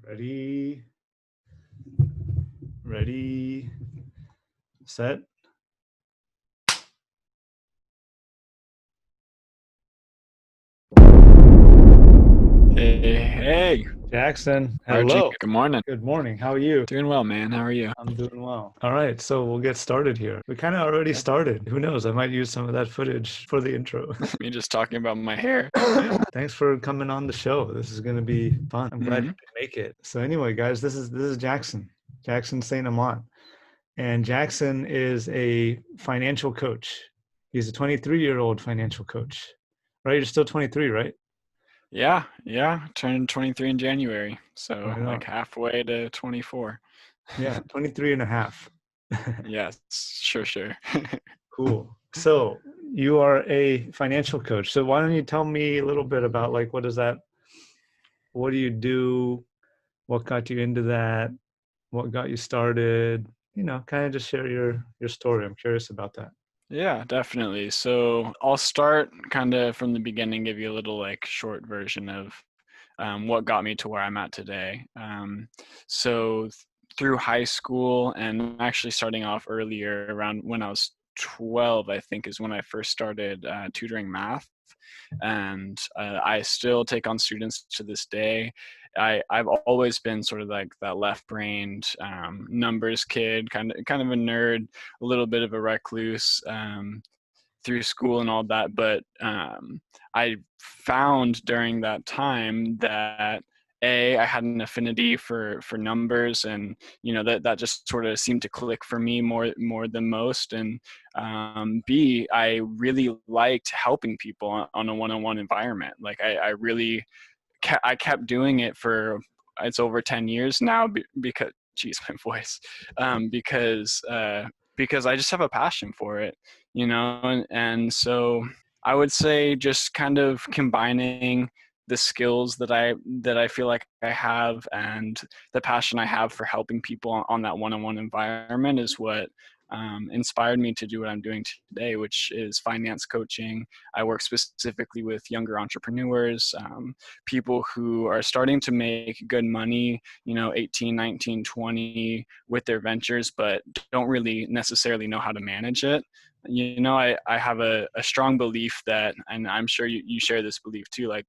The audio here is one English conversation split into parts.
Ready, set. Hey, Jackson, Archie, hello. good morning. Good morning. How are you? Doing well, man. How are you? I'm doing well. All right, so we'll get started here. We kind of already started. Who knows? I might use some of that footage for the intro. Me just talking about my hair. Thanks for coming on the show. This is going to be fun. I'm glad you hmm could make it. So anyway, guys, this is Jackson. Jackson Saint Amant. And Jackson is a financial coach. He's a 23-year-old financial coach. Right? You're still 23, right? Yeah. Turned 23 in January, so Right like on. halfway to 24. Yeah, 23 and a half. Yes, sure. Cool. So you are a financial coach. So why don't you tell me a little bit about like what do you do? What got you into that? What got you started? Kind of just share your story. I'm curious about that. Yeah, definitely. So I'll start kind of from the beginning, give you a little like short version of what got me to where I'm at today. So through high school and actually starting off earlier around when I was 12, I think is when I first started tutoring math. And I still take on students to this day. I've always been sort of like that left-brained numbers kid, kind of a nerd, a little bit of a recluse. Through school and all that, but I found during that time that I had an affinity for numbers, and that just sort of seemed to click for me more than most, and B, I really liked helping people on a one-on-one environment. Like I really I kept doing it for it's over 10 years now because geez, my voice because I just have a passion for it, and so I would say just kind of combining the skills that I feel like I have and the passion I have for helping people on that one-on-one environment is what inspired me to do what I'm doing today, which is finance coaching. I work specifically with younger entrepreneurs, people who are starting to make good money, 18, 19, 20 with their ventures, but don't really necessarily know how to manage it. I have a strong belief that, and I'm sure you share this belief too, like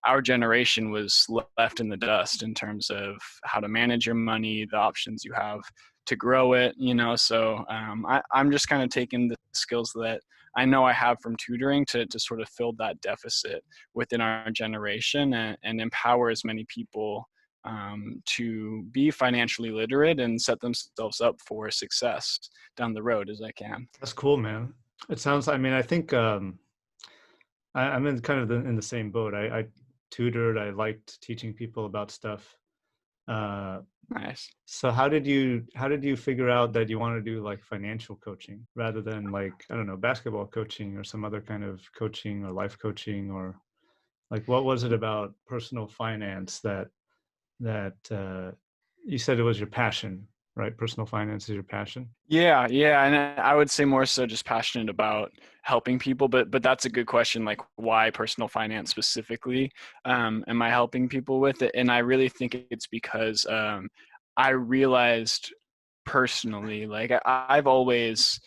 our generation was left in the dust in terms of how to manage your money, the options you have to grow it, so I'm just kind of taking the skills that I know I have from tutoring to sort of fill that deficit within our generation and empower as many people to be financially literate and set themselves up for success down the road as I can. That's cool, man. It sounds, I mean, I think I'm in kind of in the same boat. I tutored, I liked teaching people about stuff. Uh, Nice. so how did you figure out that you want to do like financial coaching rather than like, I don't know, basketball coaching or some other kind of coaching or life coaching, or like what was it about personal finance that you said it was your passion, right? Personal finance is your passion. Yeah, and I would say more so just passionate about helping people, but that's a good question. Like, why personal finance specifically? Am I helping people with it? And I really think it's because I realized personally, like I've always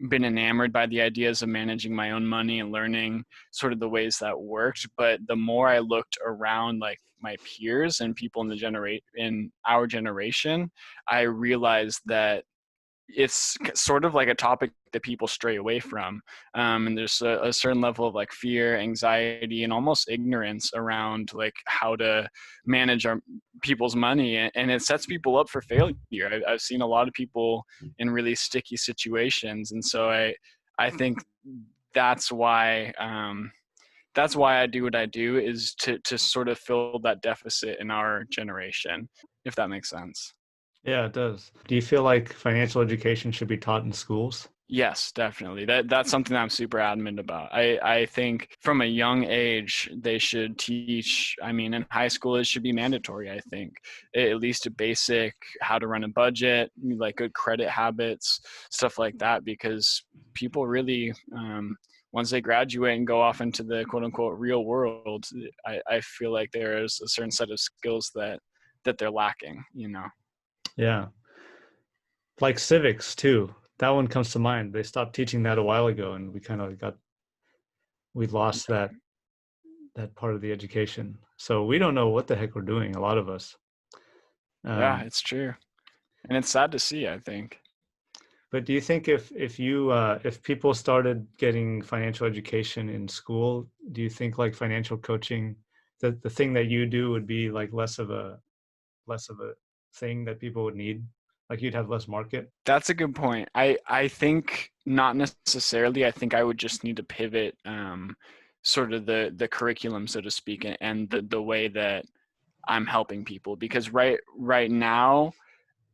been enamored by the ideas of managing my own money and learning sort of the ways that worked. But the more I looked around, like my peers and people in our generation, I realized that it's sort of like a topic that people stray away from, and there's a certain level of like fear, anxiety, and almost ignorance around like how to manage our people's money, and it sets people up for failure. I've seen a lot of people in really sticky situations, and so I think that's why that's why I do what I do, is to sort of fill that deficit in our generation, if that makes sense. Yeah, it does. Do you feel like financial education should be taught in schools? Yes, definitely. That's something that I'm super adamant about. I think from a young age they should teach. I mean, in high school it should be mandatory. I think at least a basic how to run a budget, like good credit habits, stuff like that. Because people really, once they graduate and go off into the quote unquote real world, I feel like there is a certain set of skills that that they're lacking, you know. Yeah. Like civics too. That one comes to mind. They stopped teaching that a while ago, and we lost that part of the education. So we don't know what the heck we're doing, a lot of us. Yeah, Um, it's true. And it's sad to see, I think. but do you think if people started getting financial education in school, do you think like financial coaching, the thing that you do would be like less of a thing that people would need? Like you'd have less market? That's a good point. I think not necessarily. I think I would just need to pivot sort of the curriculum, so to speak, and the way that I'm helping people, because right now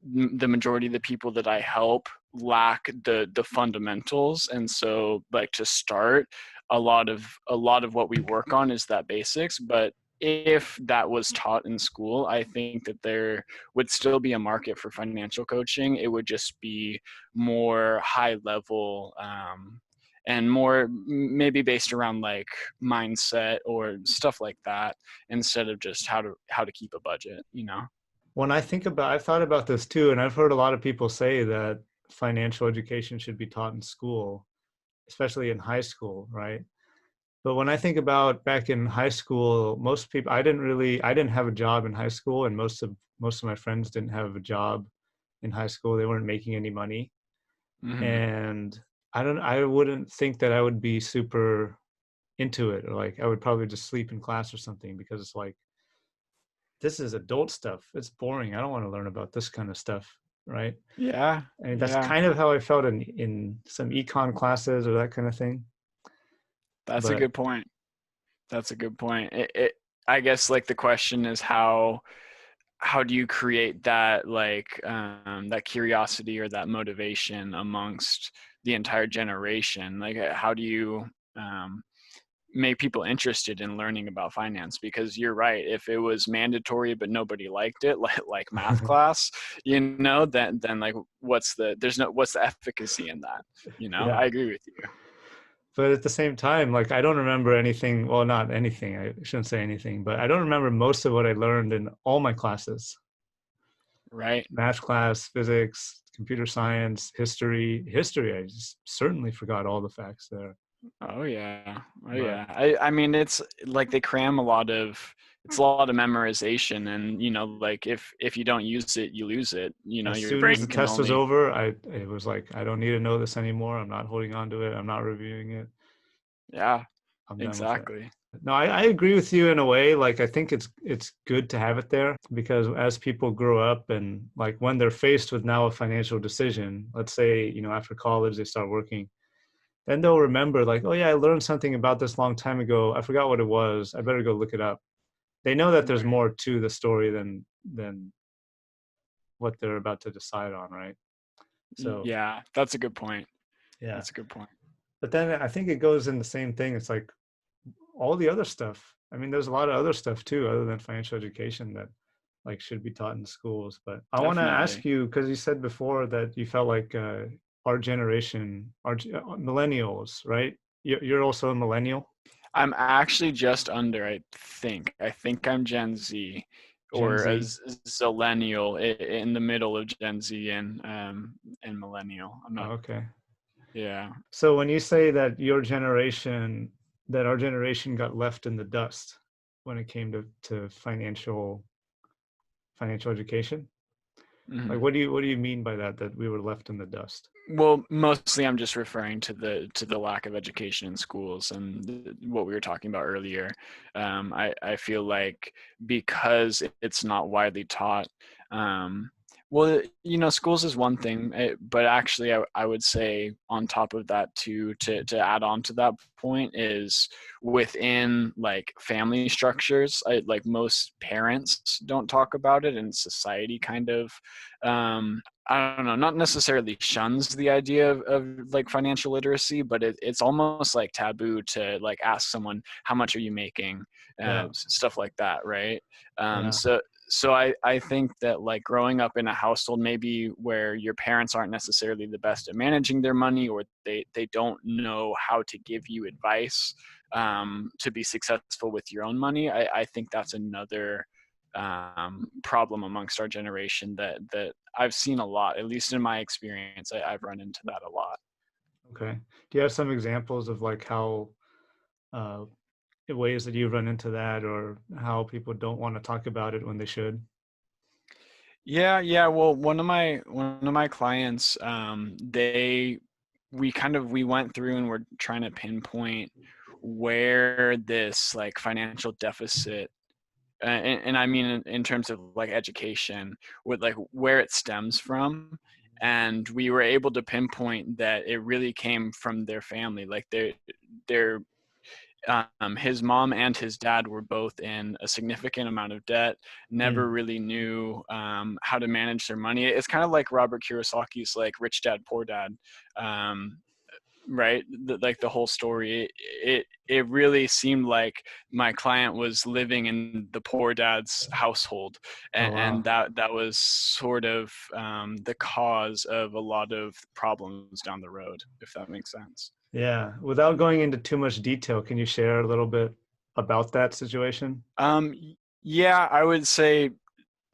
the majority of the people that I help lack the fundamentals, and so like to start, a lot of what we work on is that basics. But if that was taught in school, I think that there would still be a market for financial coaching. It would just be more high level, and more maybe based around like mindset or stuff like that, instead of just how to keep a budget, you know. I've thought about this too, and I've heard a lot of people say that financial education should be taught in school, especially in high school, right? But when I think about back in high school, most people, I didn't have a job in high school, and most of my friends didn't have a job in high school. They weren't making any money, Hmm. and I wouldn't think that I would be super into it, or like I would probably just sleep in class or something, because it's like, this is adult stuff. It's boring. I don't want to learn about this kind of stuff, right? Yeah, I mean, that's yeah, kind of how I felt in some econ classes or that kind of thing. that's a But good point. That's a good point. I guess like the question is how do you create that like that curiosity or that motivation amongst the entire generation? Like how do you um, make people interested in learning about finance? Because you're right, if it was mandatory but nobody liked it, like math class, then like what's the efficacy in that? yeah. I agree with you. But at the same time, like I don't remember anything. Well, not anything. I shouldn't say anything, but I don't remember most of what I learned in all my classes: Right. math class, physics, computer science, history. History, I just certainly forgot all the facts there. Oh yeah. Oh But yeah. I mean, it's like they cram a lot of it's a lot of memorization, and like if you don't use it, you lose it. as Your soon as brain the can test was only. over, it was like, I don't need to know this anymore. I'm not holding on to it. I'm not reviewing it. Yeah, I'm done with it. exactly. No, I agree with you in a way. Like I think it's good to have it there, because as people grow up and like when they're faced with now a financial decision, let's say, after college they start working, then they'll remember like, oh yeah, I learned something about this long time ago. I forgot what it was. I better go look it up. They know that there's Right. more to the story than what they're about to decide on, right? So Yeah, that's a good point. yeah. That's a good point. But then I think it goes in the same thing. It's like all the other stuff. I mean, there's a lot of other stuff too, other than financial education, that like should be taught in schools. But I want to ask Definitely. you, because you said before that you felt like our generation, millennials, right? You're also a millennial, I'm actually just under, I think I'm Gen Z, Gen or a Z. zillennial, in the middle of Gen Z and millennial. I'm not. Oh, okay. Yeah. So when you say that that our generation got left in the dust when it came to financial education, like Hmm. what do you mean by that? That we were left in the dust? Well, mostly I'm just referring to the lack of education in schools, and what we were talking about earlier. I feel like because it's not widely taught. Um, well, schools is one thing, but actually, I would say on top of that too, to add on to that point, is within like family structures. Like most parents don't talk about it, and society kind of. I don't know, not necessarily shuns the idea of like financial literacy, but it's almost like taboo to like ask someone, how much are you making, Yeah, stuff like that, right? yeah, So I think that like growing up in a household maybe where your parents aren't necessarily the best at managing their money, or they don't know how to give you advice to be successful with your own money. I think that's another problem amongst our generation that I've seen a lot, at least in my experience. I've run into that a lot. Okay. Do you have some examples of like how uh, ways that you run into that, or how people don't want to talk about it when they should? Yeah, yeah. Well, one of my clients, we went through and we're trying to pinpoint where this like financial deficit, and I mean in terms of like education, with like where it stems from. And we were able to pinpoint that it really came from their family. Like their his mom and his dad were both in a significant amount of debt, never Mm. really knew how to manage their money. It's kind of like Robert Kiyosaki's like Rich Dad Poor Dad, um, right? Like the whole story. It really seemed like my client was living in the poor dad's household, Oh, and wow. that was sort of the cause of a lot of problems down the road, if that makes sense. Yeah. Without going into too much detail, can you share a little bit about that situation? Yeah, I would say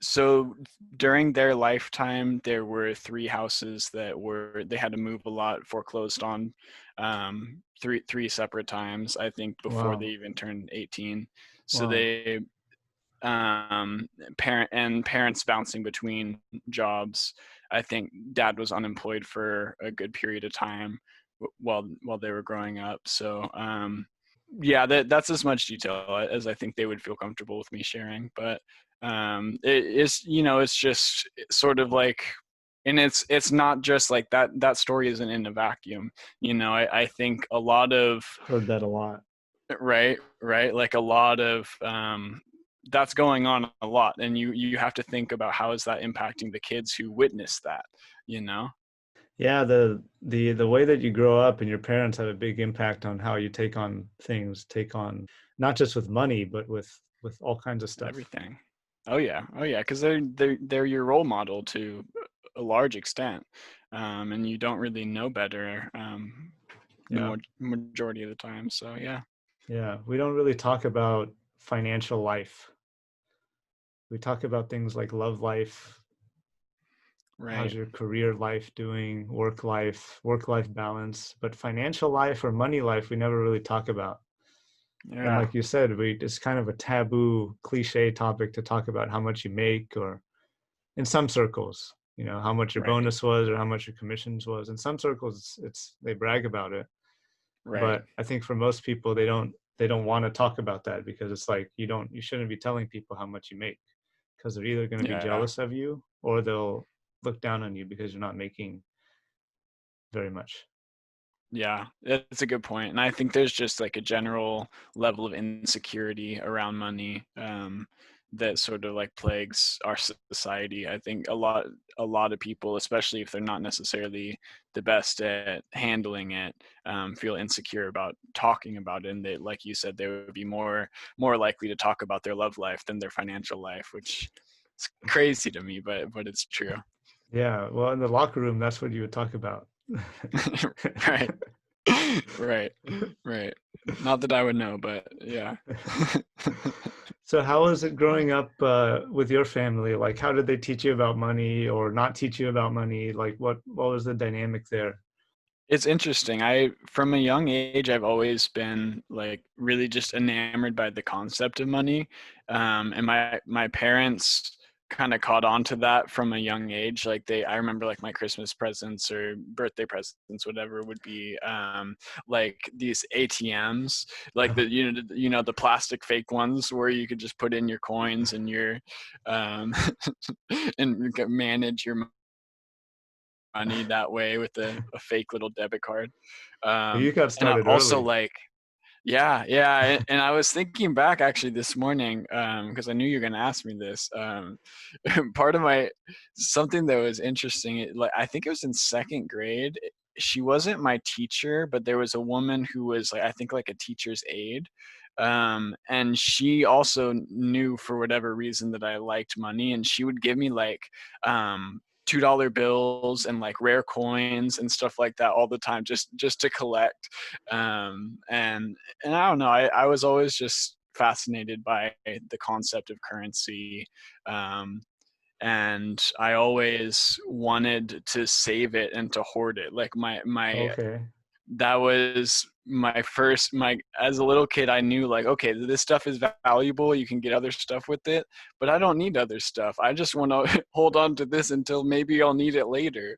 so. During their lifetime, there were three houses they had to move a lot, foreclosed on, three separate times, I think, before they Wow. even turned 18. So Wow. they parents bouncing between jobs. I think dad was unemployed for a good period of time while they were growing up. So yeah, that's as much detail as I think they would feel comfortable with me sharing. But it is, it's just sort of like, and it's not just like that. That story isn't in a vacuum. I think a lot of, Heard that a lot. right, like a lot of that's going on a lot, and you have to think about how is that impacting the kids who witness that. You know, Yeah, the way that you grow up and your parents have a big impact on how you take on things, take on not just with money, but with all kinds of stuff. everything. Oh yeah, because they're your role model to a large extent, and you don't really know better the Yeah. more majority of the time. So yeah, Yeah. We don't really talk about financial life. We talk about things like love life, how's right, your career life doing, work life balance, but financial life or money life we never really talk about. And yeah, like you said, we it's kind of a taboo cliche topic to talk about how much you make, or in some circles, how much your right, bonus was or how much your commissions was. In some circles it's they brag about it. right, But I think for most people they don't want to talk about that, because it's like you shouldn't be telling people how much you make, because they're either going to be yeah. jealous of you or they'll look down on you because you're not making very much. Yeah, that's a good point. And I think there's just like a general level of insecurity around money, that sort of like plagues our society. I think a lot of people, especially if they're not necessarily the best at handling it, feel insecure about talking about it. And they, like you said, they would be more likely to talk about their love life than their financial life, which is crazy to me, but it's true. Yeah, well, in the locker room that's what you would talk about. Right. Right. Right. Not that I would know, but yeah. So how was it growing up with your family? Like, how did they teach you about money or not teach you about money? Like, what was the dynamic there? It's interesting. From a young age, I've always been like really just enamored by the concept of money. And my parents kind of caught on to that from a young age. Like I remember like my Christmas presents or birthday presents, whatever, would be like these ATMs, like the plastic fake ones where you could just put in your coins and your um, and manage your money that way with a fake little debit card. You got And I started also early. like, yeah, yeah. And I was thinking back actually this morning, because I knew you were going to ask me this. Part of something that was interesting, like I think it was in second grade. She wasn't my teacher, but there was a woman who was like, I think like a teacher's aide. And she also knew for whatever reason that I liked money, and she would give me like, $2 bills and like rare coins and stuff like that all the time, just to collect. And I don't know. I was always just fascinated by the concept of currency. Um, and I always wanted to save it and to hoard it. Like my Okay. that was my first my as a little kid. I knew, like, okay, this stuff is valuable, you can get other stuff with it, but I don't need other stuff. I just want to hold on to this until maybe I'll need it later.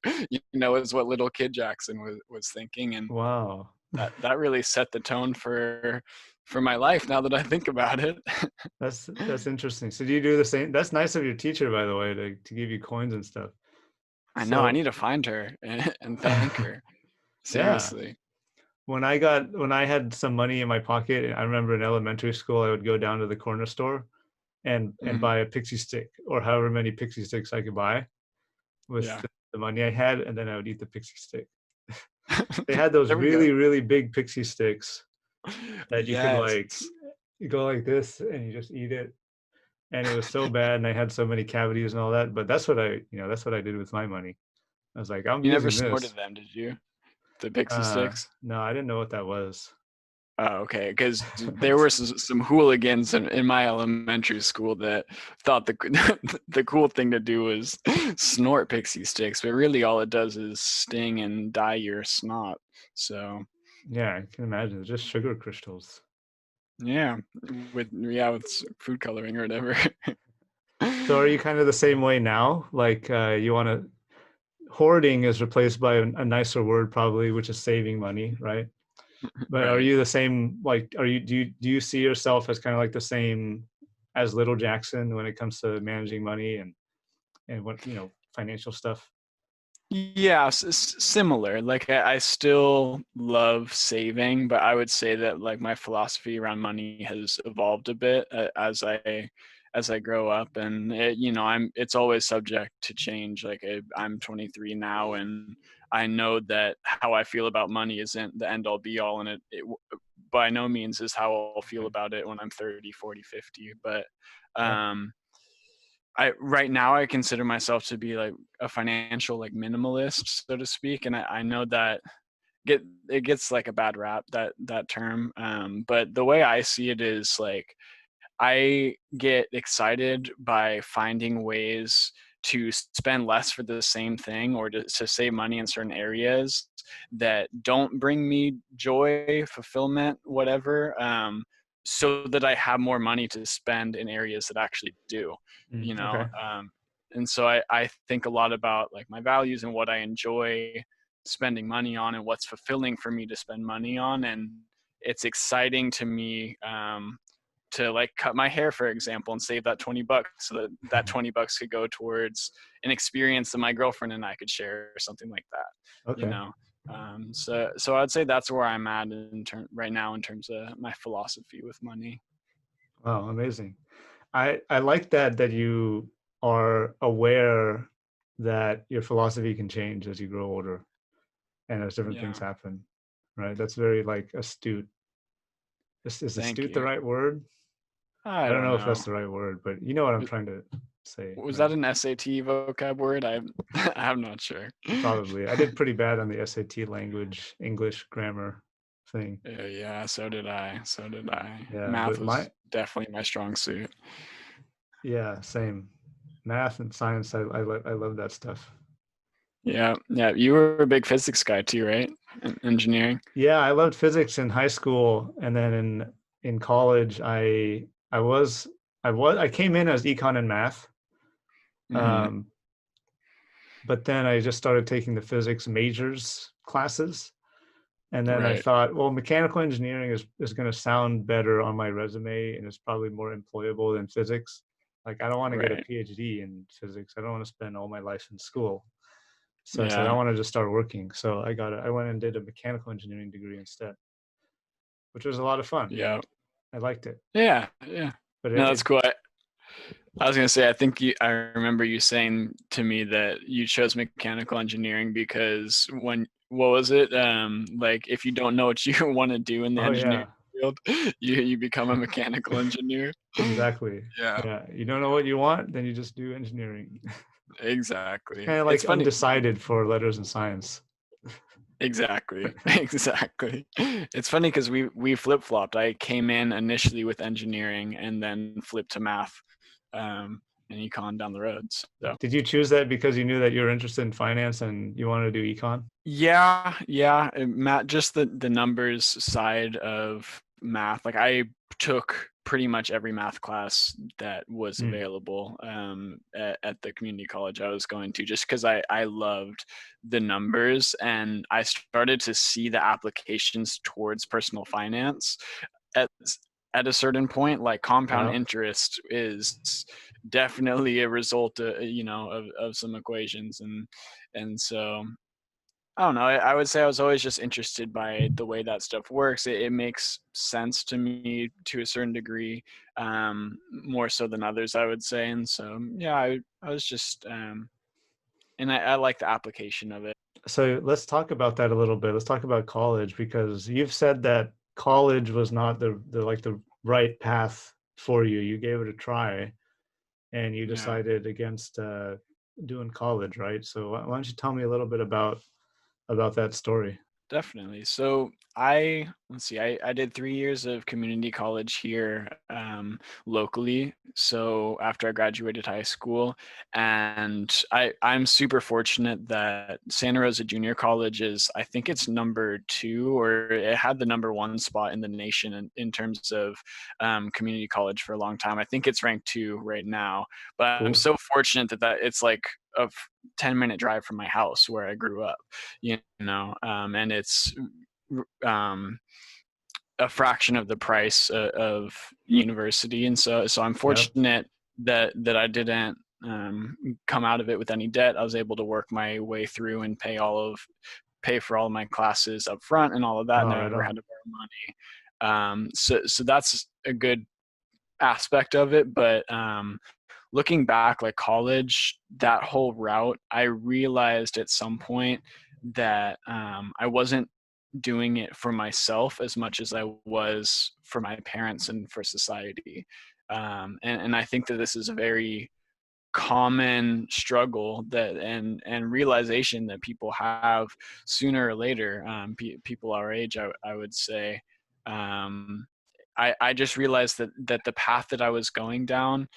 Is what little kid Jackson was thinking. And Wow. that really set the tone for my life, now that I think about it. That's interesting. So do you do the same? That's nice of your teacher, by the way, to give you coins and stuff. I know, I So need to find her and thank her. yeah, Seriously. when I had some money in my pocket, I remember in elementary school, I would go down to the corner store and Mhm. buy a pixie stick or however many pixie sticks I could buy with Yeah. the money I had, and then I would eat the pixie stick. They had those There we go. really, really big pixie sticks that you could Yes. like you go like this and you just eat it. And it was so bad and I had so many cavities and all that. But that's what that's what I did with my money. I was like, I'm You never using snorted this. them, did you? The Pixie Sticks? No, I didn't know what that was. Oh, okay. Because there were some hooligans in my elementary school that thought the cool thing to do was snort Pixie Sticks, but really all it does is sting and dye your snot. So Yeah, I can imagine. It's just sugar crystals. yeah, with food coloring or whatever. So are you kind of the same way now? Like you want to hoarding is replaced by a nicer word probably, which is saving money, right? But are Right. you the same? Like, do you see yourself as kind of like the same as Little Jackson when it comes to managing money and what financial stuff? Yeah, similar. Like I still love saving, but I would say that like my philosophy around money has evolved a bit as I grow up, and it's always subject to change. Like I'm 23 now, and I know that how I feel about money isn't the end all be all, and by no means is how I'll feel Okay. about it when I'm 30, 40, 50. But Yeah. um I right now I consider myself to be like a financial like minimalist, so to speak, and I know that get it gets like a bad rap, that term. But the way I see it is like I get excited by finding ways to spend less for the same thing, or to save money in certain areas that don't bring me joy, fulfillment, whatever, so that I have more money to spend in areas that actually do, you know. Okay. And so I think a lot about like my values and what I enjoy spending money on and what's fulfilling for me to spend money on. And it's exciting to me, to like cut my hair, for example, and save that $20 so that $20 could go towards an experience that my girlfriend and I could share, or something like that, you Okay. know. So I'd say that's where I'm at right now in terms of my philosophy with money. Wow, amazing. I like that you are aware that your philosophy can change as you grow older and as different things Yeah, happen, right? That's very like astute. Is thank astute the you. right word? I I don't don't know if know. that's the right word, but you know what I'm W- trying to say, Was right? that an SAT vocab word? I'm not sure. Probably. I did pretty bad on the SAT language, English grammar thing. Yeah, so did I. So did I. Yeah, Math but was definitely my strong suit. yeah, same. Math and science, I love that stuff. Yeah, yeah. You were a big physics guy too, right? Engineering. Yeah, I loved physics in high school, and then in college, I came in as econ and math, Hmm. um, but then I just started taking the physics majors classes, and then I Right, thought, well, mechanical engineering is going to sound better on my resume, and it's probably more employable than physics. Like, I don't want to get a right. PhD in physics. I don't want to spend all my life in school. So I said, I Yeah, want to just start working. So I went and did a mechanical engineering degree instead, which was a lot of fun. yeah, I liked it, yeah, yeah. but No, that's cool. I was gonna say, I think I remember you saying to me that you chose mechanical engineering because what was it? Like if you don't know what you want to do in the oh engineering yeah, field, you become a mechanical engineer. exactly. Yeah, Yeah, you don't know what you want, then you just do engineering. It's exactly. kind of It's like funny. undecided for letters and science. Exactly. Exactly. It's funny because we flip-flopped. I came in initially with engineering and then flipped to math, and econ down the road. So Did you choose that because you knew that you were interested in finance and you wanted to do econ? yeah, yeah, math, just the numbers side of math. Like I took pretty much every math class that was Mm. available at the community college I was going to, just because I loved the numbers and I started to see the applications towards personal finance at at a certain point. Like compound Yeah. interest is definitely a result, of some equations, and so I don't know. I would say I was always just interested by the way that stuff works. It makes sense to me to a certain degree, more so than others, I would say. And so, yeah, I was just, and I like the application of it. So let's talk about that a little bit. Let's talk about college because you've said that college was not the right path for you. You gave it a try and you Yeah. decided against doing college, right? So why don't you tell me a little bit about that story? Definitely. So let's see, I did 3 years of community college here, locally. So after I graduated high school, and I'm super fortunate that Santa Rosa Junior College is, I think it's number two, or it had the number one spot in the nation in terms of community college for a long time. I think it's ranked two right now, but I'm Cool. so fortunate that it's like a 10-minute drive from my house where I grew up, and it's um, a fraction of the price of university, and so I'm Yep. fortunate that I didn't come out of it with any debt. I was able to work my way through and pay for all of my classes up front and all of that. Oh, right Never had on. to borrow money. So that's a good aspect of it, but looking back, like college, that whole route, I realized at some point that I wasn't doing it for myself as much as I was for my parents and for society. And I think that this is a very common struggle and realization that people have sooner or later. People our age, I would say. Um, I just realized that the path that I was going down,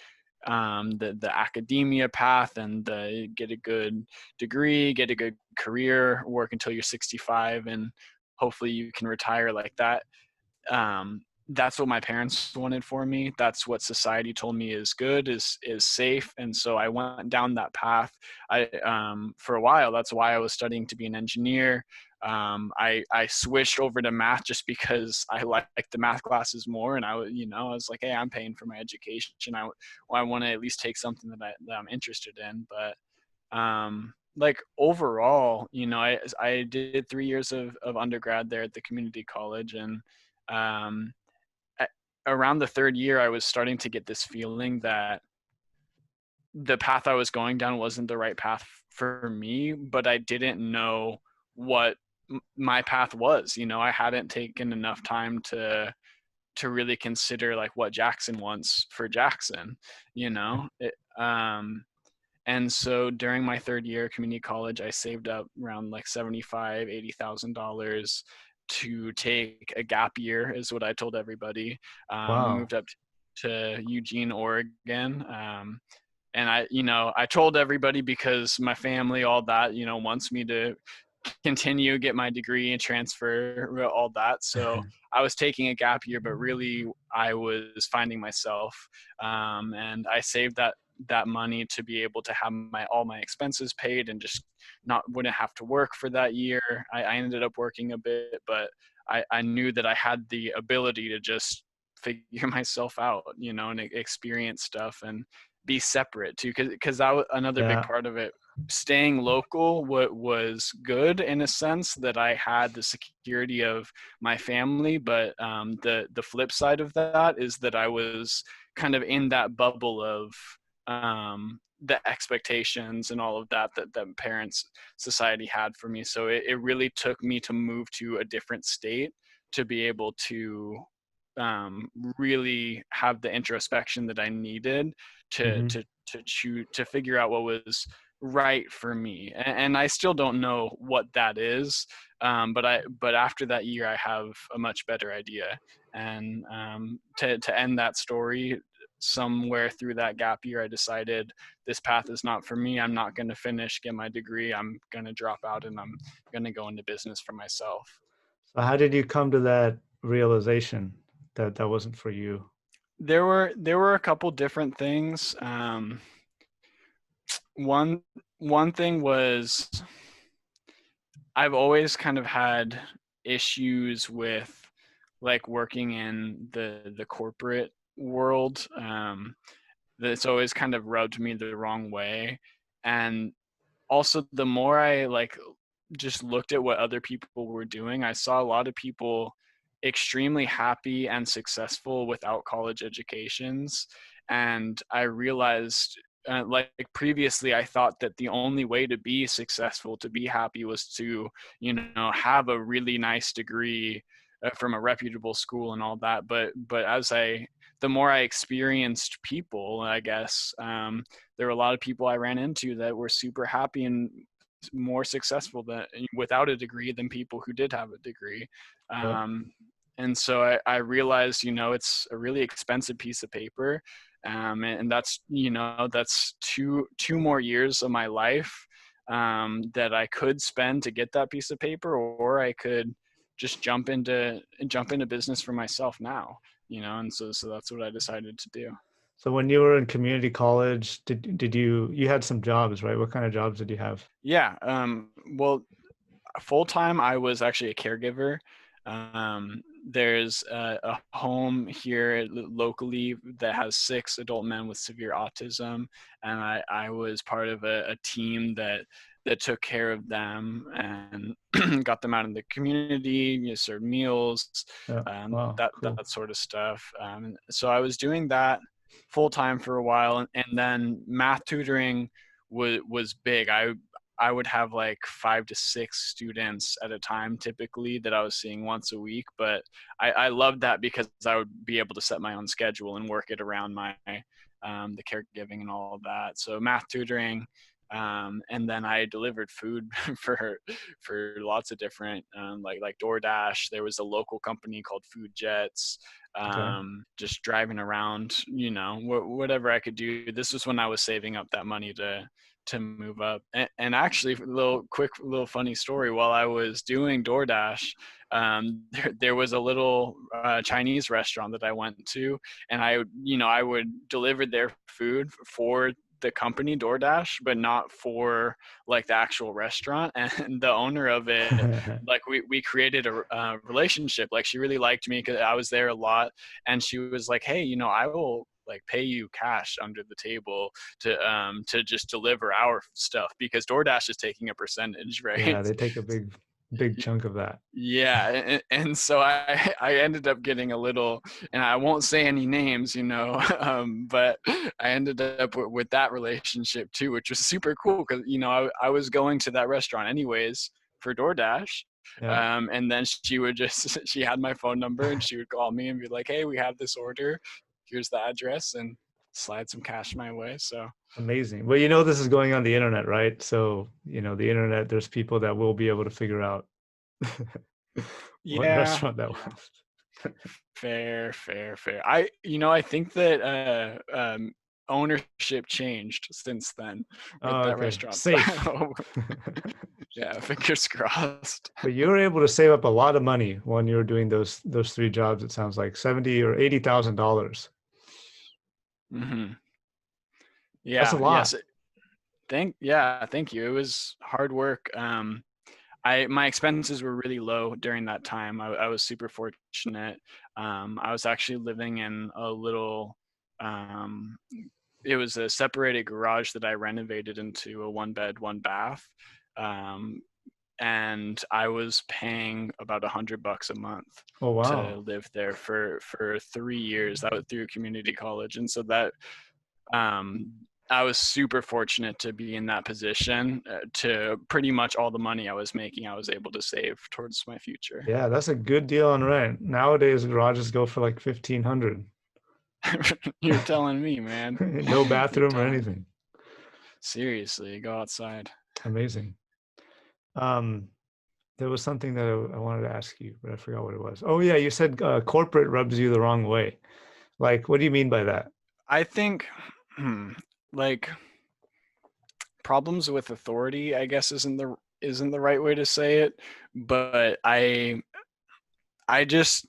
the academia path and the get a good degree, get a good career, work until you're 65, and hopefully you can retire like that. That's what my parents wanted for me. That's what society told me is good, is safe, and so I went down that path. I For a while, that's why I was studying to be an engineer. I switched over to math just because I liked the math classes more, and I was like, hey, I'm paying for my education. I want to at least take something that I'm interested in. But like overall, I did 3 years of undergrad there at the community college, and um, a- around the third year, I was starting to get this feeling that the path I was going down wasn't the right path for me, but I didn't know what my path was. I hadn't taken enough time to really consider like what Jackson wants for Jackson. You know, it, and so during my third year of community college, I saved up around like 75, $80,000 to take a gap year, is what I told everybody. We Wow. moved up to Eugene, Oregon. And I told everybody because my family, all that, wants me to continue, get my degree and transfer, all that. So I was taking a gap year, but really I was finding myself, and I saved that money to be able to have all my expenses paid and just not wouldn't have to work for that year. I ended up working a bit, but I knew that I had the ability to just figure myself out, and experience stuff and be separate too, because that was another big Yeah. part of it. Staying local, what was good in a sense that I had the security of my family, but the flip side of that is that I was kind of in that bubble of the expectations and all of that parents society had for me. So it really took me to move to a different state to be able to um, really have the introspection that I needed to Hmm. to to choose to figure out what was right for me, and I still don't know what that is. But after that year, I have a much better idea. And to end that story, somewhere through that gap year, I decided this path is not for me. I'm not going to finish, get my degree. I'm going to drop out, and I'm going to go into business for myself. So how did you come to that realization that that wasn't for you? There were a couple different things. One one thing was, I've always kind of had issues with like working in the corporate world. That's always kind of rubbed me the wrong way. And also, the more I like just looked at what other people were doing, I saw a lot of people extremely happy and successful without college educations. And I realized, like previously, I thought that the only way to be successful, to be happy, was to, have a really nice degree from a reputable school and all that. But the more I experienced people, I guess, there were a lot of people I ran into that were super happy and more successful than without a degree than people who did have a degree. Yeah. Um, and so I realized, it's a really expensive piece of paper. And that's two more years of my life that I could spend to get that piece of paper, or I could just jump into business for myself now, and so that's what I decided to do. So when you were in community college, did you had some jobs, right? What kind of jobs did you have? Yeah. Well, full time, I was actually a caregiver. There's a home here locally that has 6 adult men with severe autism, and I was part of a team that took care of them and got them out in the community, served meals, Yeah. Wow, cool. that sort of stuff. So I was doing that full time for a while, and then math tutoring was big. I would have like 5 to 6 students at a time typically that I was seeing once a week. But I loved that because I would be able to set my own schedule and work it around my the caregiving and all of that. So math tutoring, and then I delivered food for lots of different like DoorDash. There was a local company called Food Jets. Okay. Just driving around, whatever I could do. This was when I was saving up that money to move up. And actually, a little funny story. While I was doing DoorDash, there was a little Chinese restaurant that I went to, and I would deliver their food for the company DoorDash, but not for like the actual restaurant. And the owner of it, like we created a relationship. Like, she really liked me because I was there a lot, and she was like, "Hey, I will like pay you cash under the table to just deliver our stuff, because DoorDash is taking a percentage, right?" Yeah, they take a big chunk of that. Yeah, and so I ended up getting a little, and I won't say any names, but I ended up with that relationship too, which was super cool because I was going to that restaurant anyways for DoorDash. Yeah. And then she would just she had my phone number, and she would call me and be like, "Hey, we have this order. Here's the address," and slide some cash my way. So Amazing. Well, this is going on the internet, right? So, the internet, there's people that will be able to figure out what yeah, restaurant that yeah. was. Fair, fair, fair. I think that ownership changed since then with Oh, that okay. restaurant. Safe. So yeah, fingers crossed. But you were able to save up a lot of money when you were doing those 3 jobs. It sounds like 70 or $80,000. hmm That's a Yeah, lot. yes. Thank you. It was hard work. My expenses were really low during that time. I was super fortunate. I was actually living in a little um, it was a separated garage that I renovated into a 1 bed, 1 bath. Um, and I was paying about $100 a month Oh, to wow. live there for 3 years. That was through community college. And so that um, I was super fortunate to be in that position, to pretty much all the money I was making, I was able to save towards my future. Yeah, that's a good deal on rent. Nowadays, garages go for like 1,500. You're telling me, man. No You're bathroom or telling me. anything. Seriously, go outside. Amazing. Um, there was something that I wanted to ask you, but I forgot what it was. Oh yeah, you said corporate rubs you the wrong way. Like, what do you mean by that? I think, like problems with authority, I guess isn't the right way to say it, but I just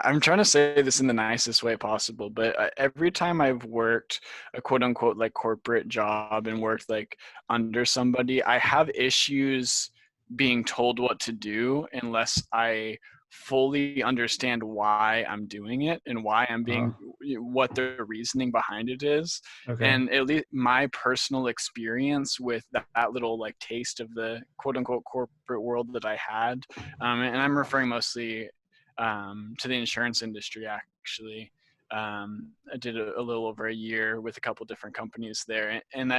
I'm trying to say this in the nicest way possible, but every time I've worked a quote unquote like corporate job and worked like under somebody, I have issues being told what to do unless I fully understand why I'm doing it and why I'm Uh, being what the reasoning behind it is. okay. And at least my personal experience with that little like taste of the quote unquote corporate world that I had, and I'm referring mostly to the insurance industry actually. I did a little over a year with a couple different companies there, and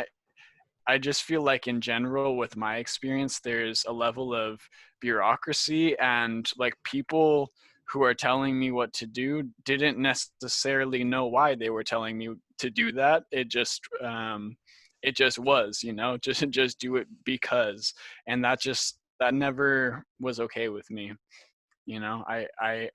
I just feel like in general with my experience, there's a level of bureaucracy and like people who are telling me what to do didn't necessarily know why they were telling me to do that. It just was, just do it because, and that never was okay with me. I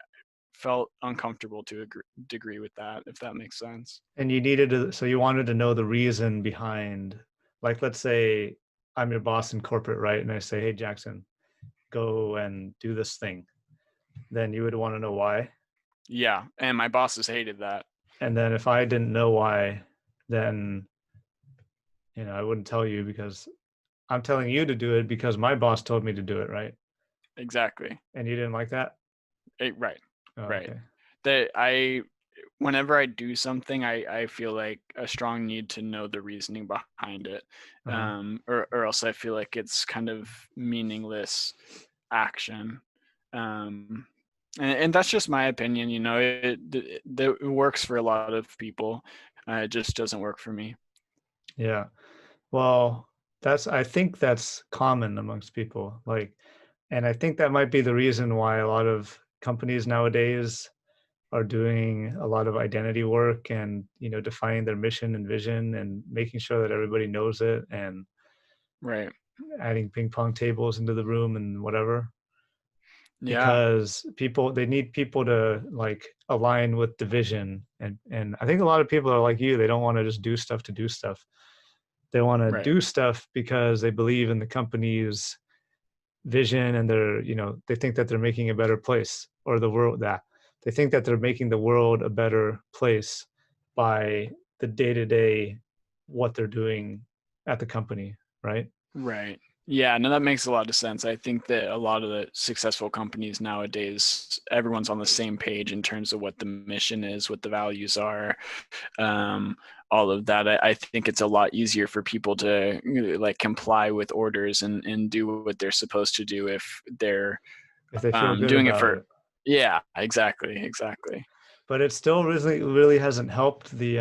felt uncomfortable to a degree with that, if that makes sense. And you needed to, so you wanted to know the reason behind, like, let's say I'm your boss in corporate, right? And I say, hey, Jackson, go and do this thing. Then you would want to know why. Yeah, and my bosses hated that. And then if I didn't know why, then, I wouldn't tell you because I'm telling you to do it because my boss told me to do it, right? Exactly. And you didn't like that? Right. Oh, Right. okay. That I Whenever I do something, I feel like a strong need to know the reasoning behind it, Uh-huh. or else I feel like it's kind of meaningless action. Um, and that's just my opinion. It works for a lot of people. It just doesn't work for me. Yeah. Well, I think that's common amongst people. Like, and I think that might be the reason why a lot of companies nowadays are doing a lot of identity work and, defining their mission and vision and making sure that everybody knows it and Right. adding ping pong tables into the room and whatever. Yeah. Because they need people to like align with the vision. And I think a lot of people are like you, they don't want to just do stuff to do stuff. They want to Right. do stuff because they believe in the company's vision and they think that they're making a better place, or the world, that they think that they're making the world a better place by the day-to-day what they're doing at the company, right? Right. Yeah, no, that makes a lot of sense. I think that a lot of the successful companies nowadays, everyone's on the same page in terms of what the mission is, what the values are, um, all of that. I think it's a lot easier for people to like comply with orders and do what they're supposed to do if they're If they feel good doing it about for. it. Yeah, exactly. But it still really hasn't helped the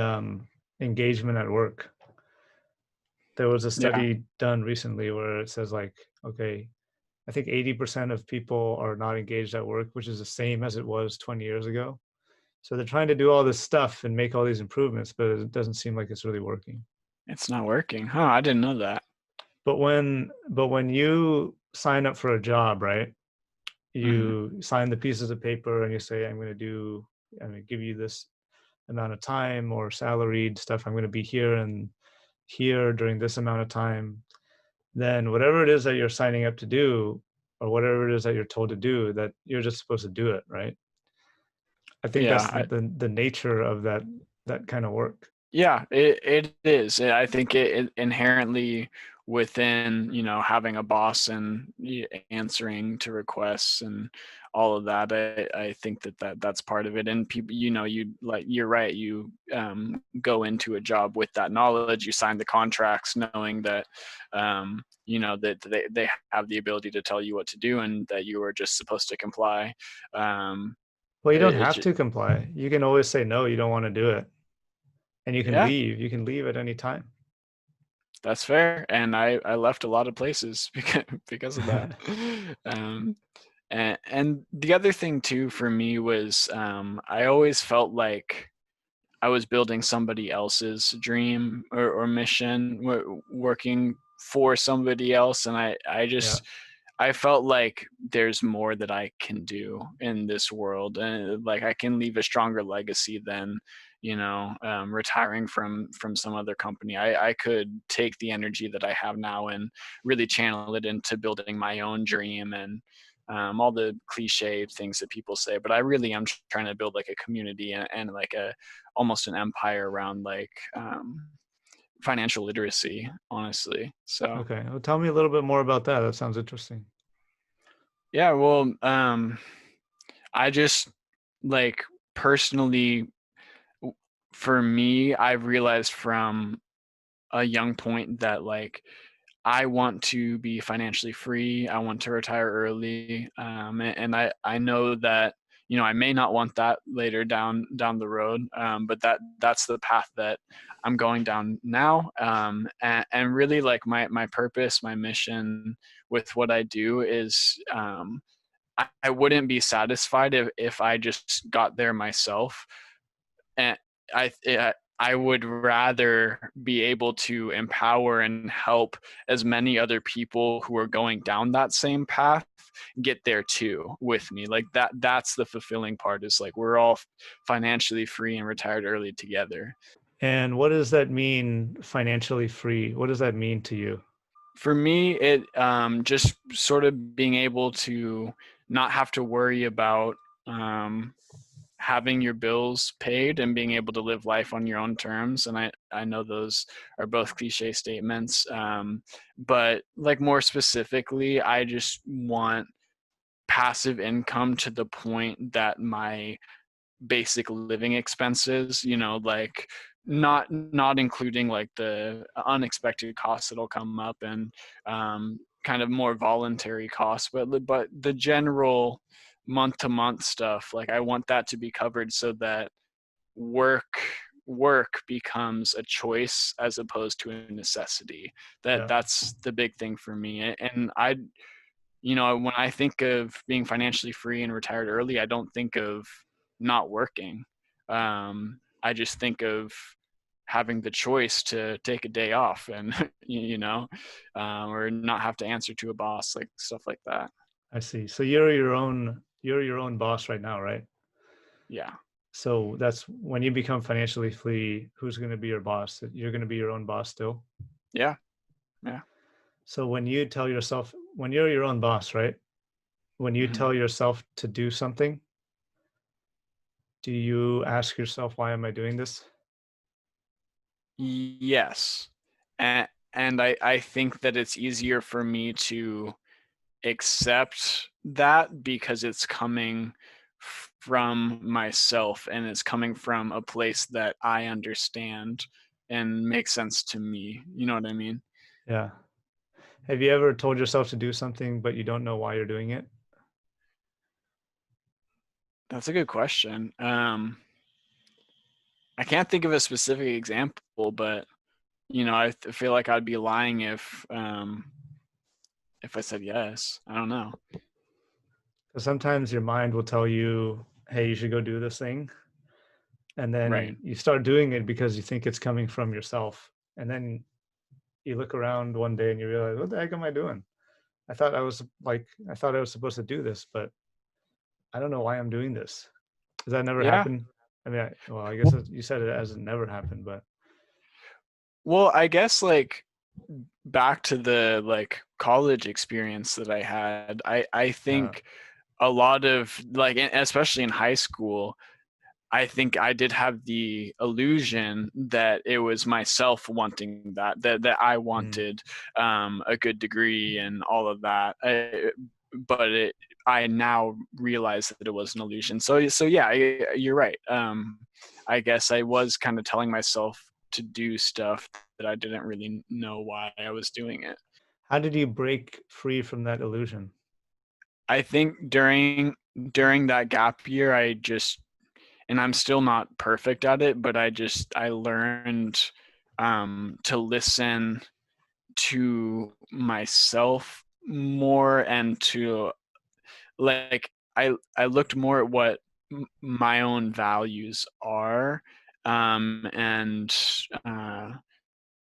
engagement at work. There was a Yeah, study done recently where it says, like, okay, I think 80% of people are not engaged at work, which is the same as it was 20 years ago. So they're trying to do all this stuff and make all these improvements, but it doesn't seem like it's really working. it's not working. Huh? I didn't know that. But when you sign up for a job, right? Hmm. You sign the pieces of paper and you say, I'm going to give you this amount of time or salaried stuff. I'm going to be here and here during this amount of time. Then whatever it is that you're signing up to do, or whatever it is that you're told to do, that you're just supposed to do it, right? I think that's Yeah, the nature of that kind of work. Yeah, it is. I think it inherently within, having a boss and answering to requests and all of that. I think that's part of it. And people, you're right. You go into a job with that knowledge. You sign the contracts knowing that, that they have the ability to tell you what to do and that you are just supposed to comply. Um, Well, you don't it, have it, to comply. You can always say no, you don't want to do it, and you can yeah, leave. You can leave at any time. That's fair, and I left a lot of places because of that. Um, and the other thing too for me was I always felt like I was building somebody else's dream or mission, working for somebody else, and Yeah. I felt like there's more that I can do in this world, and like I can leave a stronger legacy than, retiring from some other company. I could take the energy that I have now and really channel it into building my own dream and all the cliche things that people say. But I really am trying to build like a community and like a almost an empire around like financial literacy, honestly. So Okay. Well, tell me a little bit more about that. That sounds interesting. yeah, well, I just like personally, w- for me, I've realized from a young point that like I want to be financially free. I want to retire early, and I know that I may not want that later down the road, but that's the path that I'm going down now, and really like my purpose, my mission with what I do is I wouldn't be satisfied if I just got there myself. And I would rather be able to empower and help as many other people who are going down that same path get there too with me. Like that's the fulfilling part, is like we're all financially free and retired early together. And what does that mean, financially free? What does that mean to you? For me, it just sort of being able to not have to worry about um, having your bills paid and being able to live life on your own terms. And I know those are both cliche statements, but like more specifically, I just want passive income to the point that my basic living expenses, like not including like the unexpected costs that'll come up, and kind of more voluntary costs, but the general month to month stuff, like I want that to be covered so that work work becomes a choice as opposed to a necessity. Yeah, That's the big thing for me. And when I think of being financially free and retired early, I don't think of not working. I just think of having the choice to take a day off and, or not have to answer to a boss, like stuff like that. I see. So you're your own boss right now, right? Yeah. So that's when you become financially free, who's going to be your boss? You're going to be your own boss still. Yeah. Yeah. So when you tell yourself, when you're your own boss, right? When you hmm tell yourself to do something, do you ask yourself, why am I doing this? Yes. And I think that it's easier for me to accept that because it's coming from myself and it's coming from a place that I understand and makes sense to me. You know what I mean? Yeah. Have you ever told yourself to do something, but you don't know why you're doing it? That's a good question. I can't think of a specific example, but I feel like I'd be lying if I said yes. I don't know. Because sometimes your mind will tell you, hey, you should go do this thing. And Right. then you start doing it because you think it's coming from yourself. And then you look around one day and you realize, what the heck am I doing? I thought I was supposed to do this, but I don't know why I'm doing this. Does that never Yeah. happen? I mean, well, I guess Well, you said it hasn't never happened, but I guess like back to the like college experience that I had, I yeah, think a lot of like especially in high school, I think I did have the illusion that it was myself wanting that I mm, wanted a good degree and all of that. But I now realize that it was an illusion. So yeah, you're right. I guess I was kind of telling myself to do stuff that I didn't really know why I was doing it. how did you break free from that illusion? I think during that gap year, I just and I'm still not perfect at it, but I learned to listen to myself more and to like I looked more at what my own values are, and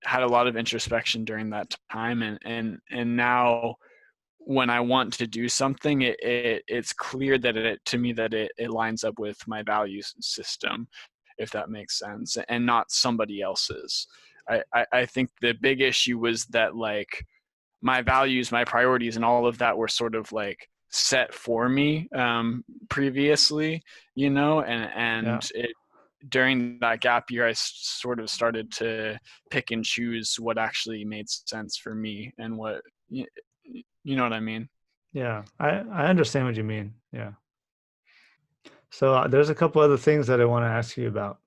had a lot of introspection during that time. And now when I want to do something, it's clear that to me that it lines up with my value system, if that makes sense, and not somebody else's. I think the big issue was that like my values, my priorities, and all of that were sort of like set for me previously, Yeah. and during that gap year, I sort of started to pick and choose what actually made sense for me and what you know what I mean. Yeah. I understand what you mean. Yeah. So there's a couple other things that I want to ask you about,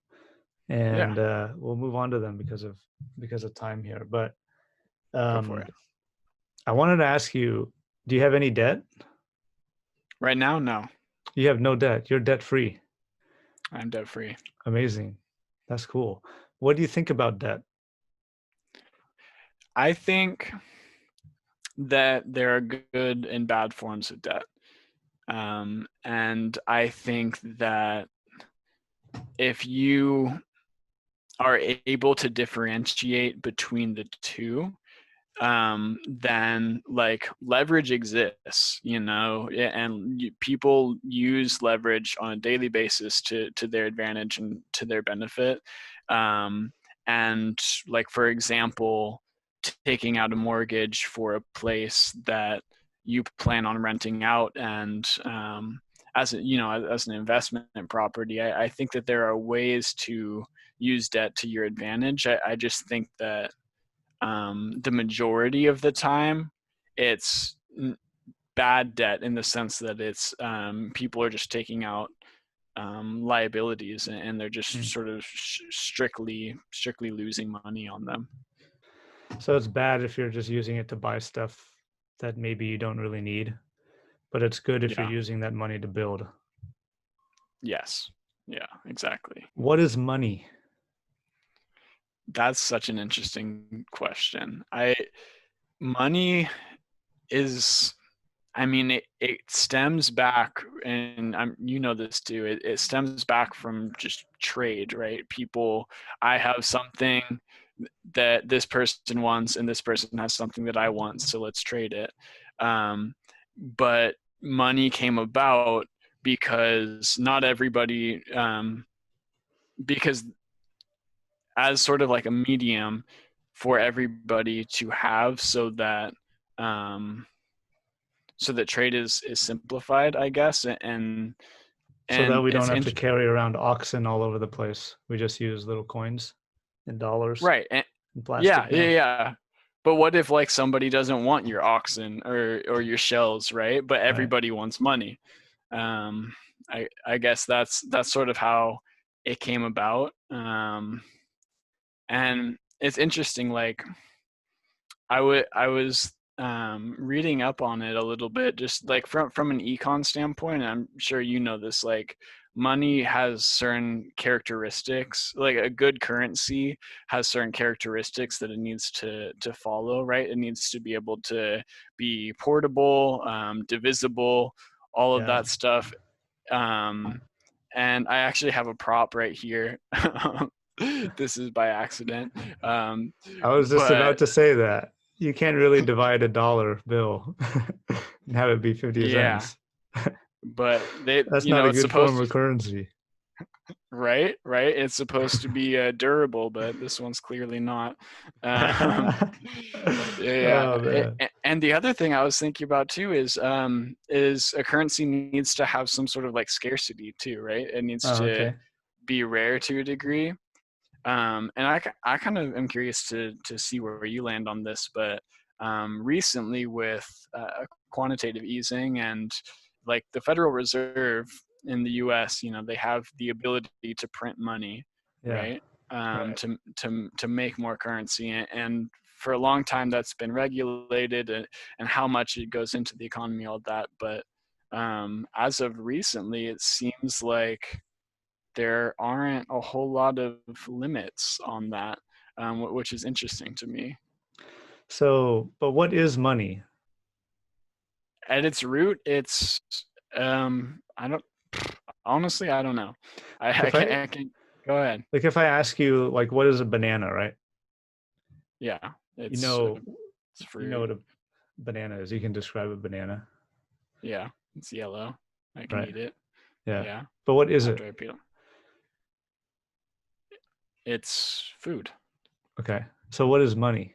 Yeah, and we'll move on to them because of time here. But go for um, it. I wanted to ask you, do you have any debt? Right now, no, You have no debt. You're debt free. I'm debt free. Amazing. That's cool. What do you think about debt? I think that there are good and bad forms of debt. And I think that if you are able to differentiate between the two, then like leverage exists, and people use leverage on a daily basis to their advantage and to their benefit. Um, and like, for example, taking out a mortgage for a place that you plan on renting out, and as an investment property, I think that there are ways to use debt to your advantage. I just think that the majority of the time it's bad debt in the sense that it's people are just taking out liabilities, and they're just Mm. sort of strictly losing money on them. So it's bad if you're just using it to buy stuff that maybe you don't really need, but it's good if you're Yeah. using that money to build. Yes. Yeah, exactly. What is money? That's such an interesting question. I Money is, I mean, it stems back, and you know this too. It stems back from just trade, right? I have something that this person wants, and this person has something that I want, so let's trade it. Um, but money came about because not everybody, because as sort of like a medium for everybody to have, um, so that trade is simplified, I guess, So that and we don't it's have to carry around oxen all over the place. We just use little coins and dollars right. and Yeah, plastic yeah, bills. yeah. But what if like somebody doesn't want your oxen or your shells, right? But Right. everybody wants money. Um, I guess that's sort of how it came about. And it's interesting. Like I was reading up on it a little bit, just like from an econ standpoint. And I'm sure you know this. Like money has certain characteristics. Like a good currency has certain characteristics that it needs to follow. Right, it needs to be able to be portable, divisible, all of Yeah. that stuff. Um, and I actually have a prop right here. This is by accident. Um, I was just but about to say that. You can't really divide a dollar bill and have it be 50 yeah, cents. but That's not a it's good supposed form to, of currency. right, it's supposed to be durable, but this one's clearly not. um yeah, Oh man. and the other thing I was thinking about too is a currency needs to have some sort of like scarcity too, right? It needs Oh, to okay. be rare to a degree. And I kind of am curious to see where you land on this, but recently with quantitative easing and like the Federal Reserve in the U.S., they have the ability to print money, Yeah. right? Right. To make more currency, and for a long time that's been regulated, and how much it goes into the economy, all that. But as of recently, it seems like there aren't a whole lot of limits on that, which is interesting to me. So, but what is money? At its root, it's I don't honestly I don't know. I If can't. I I can. Go ahead. Like if I ask you like what is a banana, right? Yeah, You it's know, it's you know fruit. what a banana is. You can describe a banana, Yeah, it's yellow. I can right? eat it. Yeah. Yeah, But what is it? after I peel. It's food. Okay. So what is money?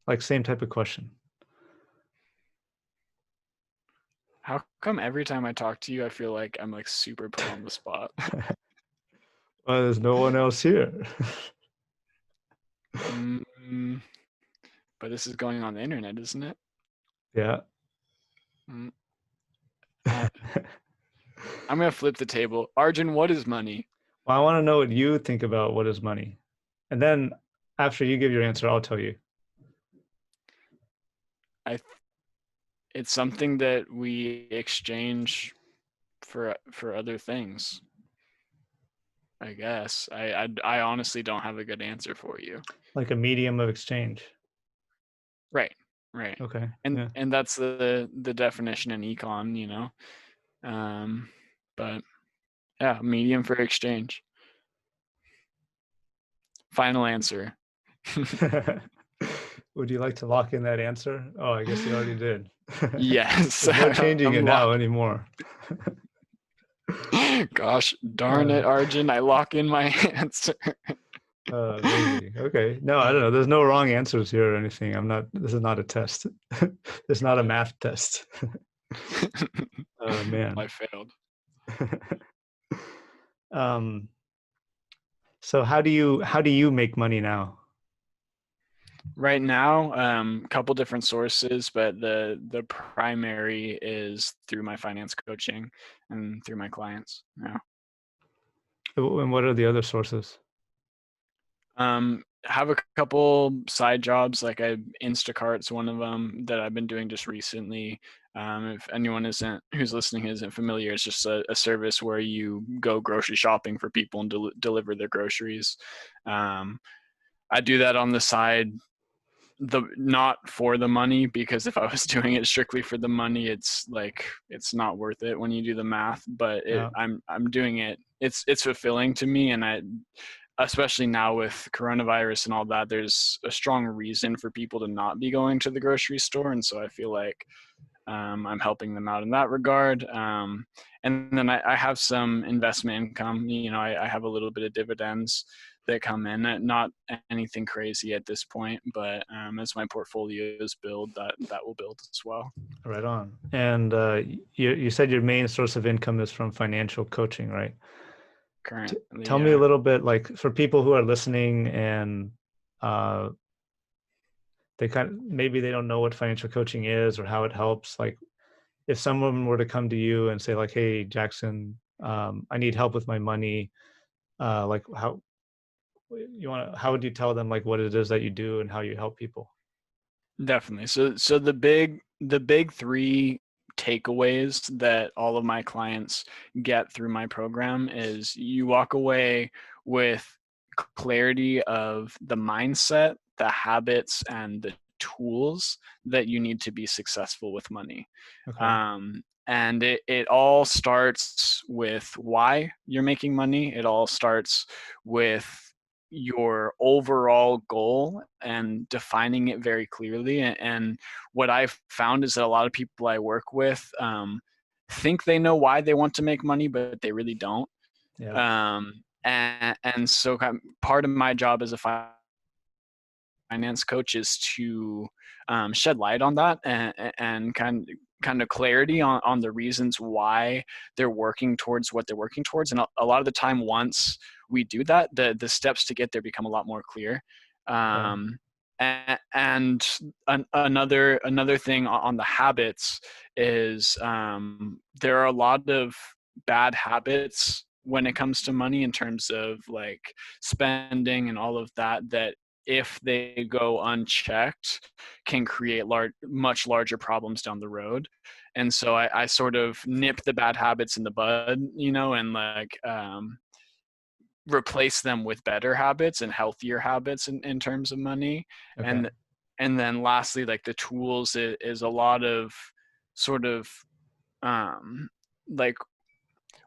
Like same type of question. How come every time I talk to you, I feel like I'm like super put on the spot? Well, there's no one else here. mm, but this is going on the internet, isn't it? Yeah. Mm, I, I'm gonna flip the table. Arjun, what is money? Well, I want to know what you think about what is money. And then after you give your answer, I'll tell you. I it's something that we exchange for other things. I guess I honestly don't have a good answer for you. Like a medium of exchange. Right, right, Okay. and Yeah. and that's the definition in econ, you know. Um, but yeah, medium for exchange. Final answer. Would you like to lock in that answer? Oh, I guess you already did. Yes, There's no changing it I'm now locked. anymore. Gosh darn Uh, it, Arjun! I lock in my answer. Amazing. Okay. No, I don't know. There's no wrong answers here or anything. I'm not, this is not a test. It's not a Got it. math test. Oh, man. I failed. Um, so how do you make money now? Right now, couple different sources, but the primary is through my finance coaching and through my clients. Yeah. And what are the other sources? Have a couple side jobs, like Instacart's one of them that I've been doing just recently. If anyone isn't who's listening isn't familiar, it's just a service where you go grocery shopping for people and deliver their groceries. Um, I do that on the side, not for the money, because if I was doing it strictly for the money, it's like it's not worth it when you do the math. But Yeah. I'm doing it. It's fulfilling to me, and I, especially now with coronavirus and all that, there's a strong reason for people to not be going to the grocery store, and so I feel like I'm helping them out in that regard. And then I have some investment income. You know, I have a little bit of dividends that come in. Not anything crazy at this point, but as my portfolios build, that will build as well. Right on. And you said your main source of income is from financial coaching, right? Currently, Tell me a yeah. little bit, like for people who are listening and uh, they kind of maybe they don't know what financial coaching is or how it helps. Like if someone were to come to you and say like, "Hey, Jackson, I need help with my money," like how would you tell them like what it is that you do and how you help people? Definitely. So the big three takeaways that all of my clients get through my program is you walk away with clarity of the mindset, the habits, and the tools that you need to be successful with money. Okay. And it all starts with why you're making money. It all starts with your overall goal and defining it very clearly. And what I've found is that a lot of people I work with think they know why they want to make money, but they really don't. Yeah. And so part of my job as a finance coach is to shed light on that, and kind of clarity on the reasons why they're working towards what they're working towards. And a lot of the time, once we do that, the steps to get there become a lot more clear. Okay. And another thing on the habits is there are a lot of bad habits when it comes to money, in terms of like spending and all of that if they go unchecked can create much larger problems down the road. And so I sort of nip the bad habits in the bud, you know, and like replace them with better habits and healthier habits in terms of money. Okay. And then lastly, like the tools is a lot of sort of um like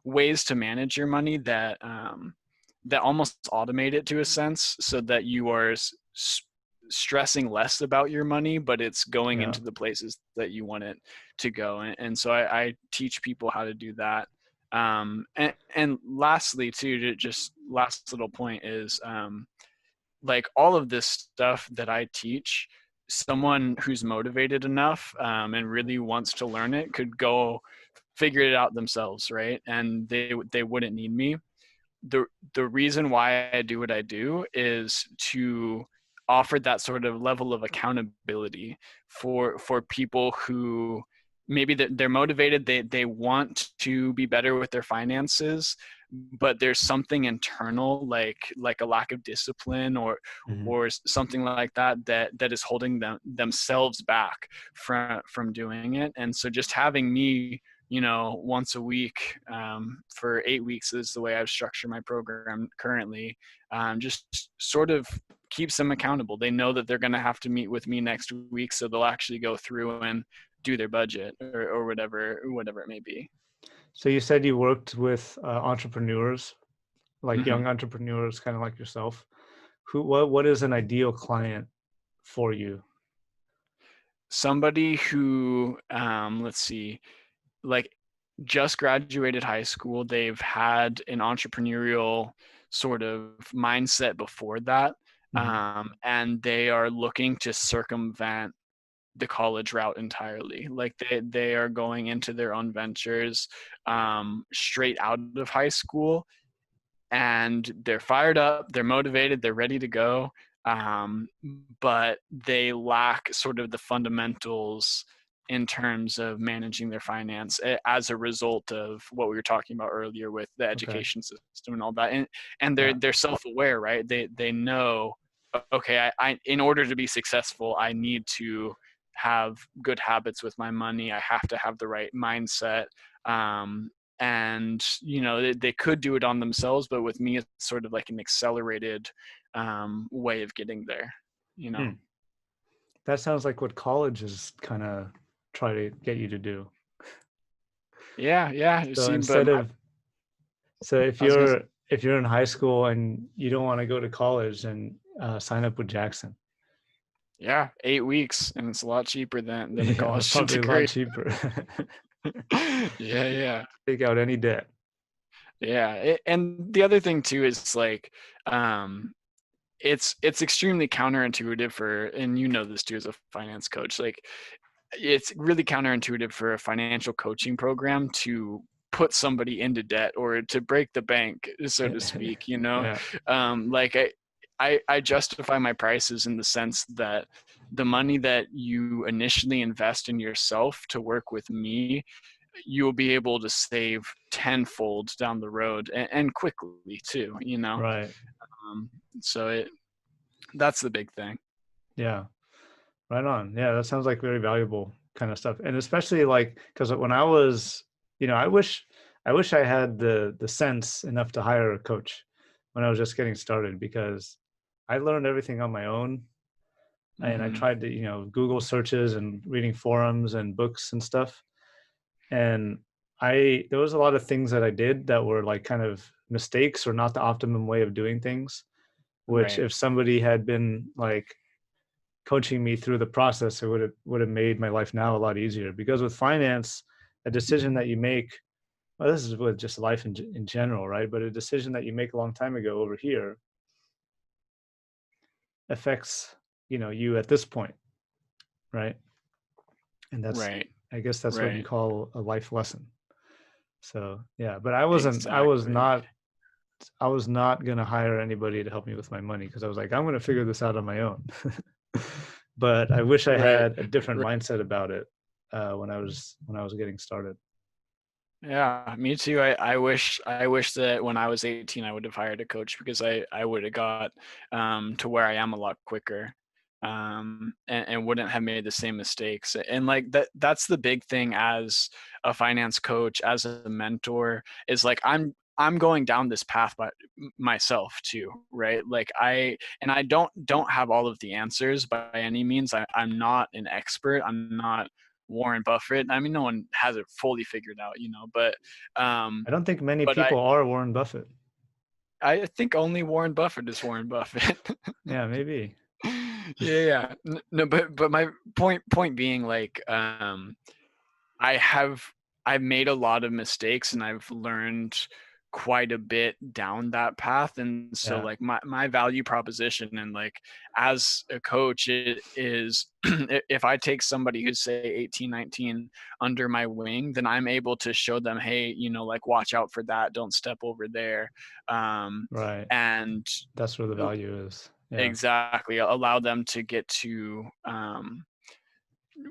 ways to manage your money that that almost automate it to a sense, so that you are stressing less about your money, but it's going Yeah. into the places that you want it to go. And so I teach people how to do that. And lastly, too, just last little point is, like, all of this stuff that I teach, someone who's motivated enough, and really wants to learn it could go figure it out themselves, right? And they wouldn't need me. The reason why I do what I do is to offer that sort of level of accountability for people who maybe they're motivated, they want to be better with their finances, but there's something internal, like a lack of discipline, Hmm. or something like that, that is holding themselves back from doing it. And so just having me, once a week, for 8 weeks is the way I've structured my program currently. Just sort of keeps them accountable. They know that they're going to have to meet with me next week, so they'll actually go through and do their budget, or whatever it may be. So you said you worked with entrepreneurs, like Hmm. young entrepreneurs, kind of like yourself. What is an ideal client for you? Somebody who, let's see, like, just graduated high school, they've had an entrepreneurial sort of mindset before that, Hmm. and they are looking to circumvent the college route entirely. Like, they are going into their own ventures, straight out of high school, and they're fired up, they're motivated, they're ready to go, um, but they lack sort of the fundamentals in terms of managing their finance, as a result of what we were talking about earlier with the Okay. education system and all that. And they're Yeah. they're self-aware, right? They know, okay, I in order to be successful, I need to have good habits with my money. I have to have the right mindset. Um, and they could do it on themselves, but with me it's sort of like an accelerated, way of getting there, you know. Hmm. That sounds like what colleges kind of try to get you to do. Yeah, yeah, So see, but so if I was gonna say, you're in high school and you don't want to go to college, then sign up with Jackson. yeah, 8 weeks, and it's a lot cheaper than a Yeah, college probably a lot degree. cheaper. Yeah, yeah. Take out any debt. Yeah, and the other thing too is, like, um it's extremely counterintuitive for, and this too as a finance coach, like, it's really counterintuitive for a financial coaching program to put somebody into debt, or to break the bank, so to speak. Yeah. Like, I justify my prices in the sense that the money that you initially invest in yourself to work with me, you will be able to save tenfold down the road, and quickly too. Right. Um, so that's the big thing. Yeah. Right on. Yeah, that sounds like very valuable kind of stuff. And especially like because when I was, I wish I had the sense enough to hire a coach when I was just getting started because I learned everything on my own and I Hmm. tried to, Google searches and reading forums and books and stuff. And there was a lot of things that I did that were like kind of mistakes or not the optimum way of doing things, which Right, if somebody had been like coaching me through the process, it would have made my life now a lot easier. Because with finance, a decision that you make, well, this is with just life in general, right? But a decision that you make a long time ago over here affects, you at this point, right? And that's, right, I guess that's what you right. call a life lesson. So yeah, but Exactly. I was not gonna hire anybody to help me with my money because I was like, I'm gonna figure this out on my own. But I wish I Right. had a different Right. mindset about it when I was getting started. Yeah, me too. I wish that when I was 18 I would have hired a coach, because I would have got, to where I am a lot quicker, and wouldn't have made the same mistakes. And, like, that's the big thing as a finance coach, as a mentor, is like, I'm going down this path by myself too, right? Like, I don't have all of the answers by any means. I'm not an expert. I'm not Warren Buffett. I mean, no one has it fully figured out, but I don't think many but I people are Warren Buffett. I think only Warren Buffett is Warren Buffett. Yeah, maybe. Yeah. No, but my point being, like, I have I've made a lot of mistakes and I've learned quite a bit down that path. And so, Yeah, like, my value proposition and, like, as a coach, it is if I take somebody who's, say, 18, 19 under my wing, then I'm able to show them, hey, like, watch out for that, don't step over there. Um right. and That's where the value is. Yeah, exactly, allow them to get to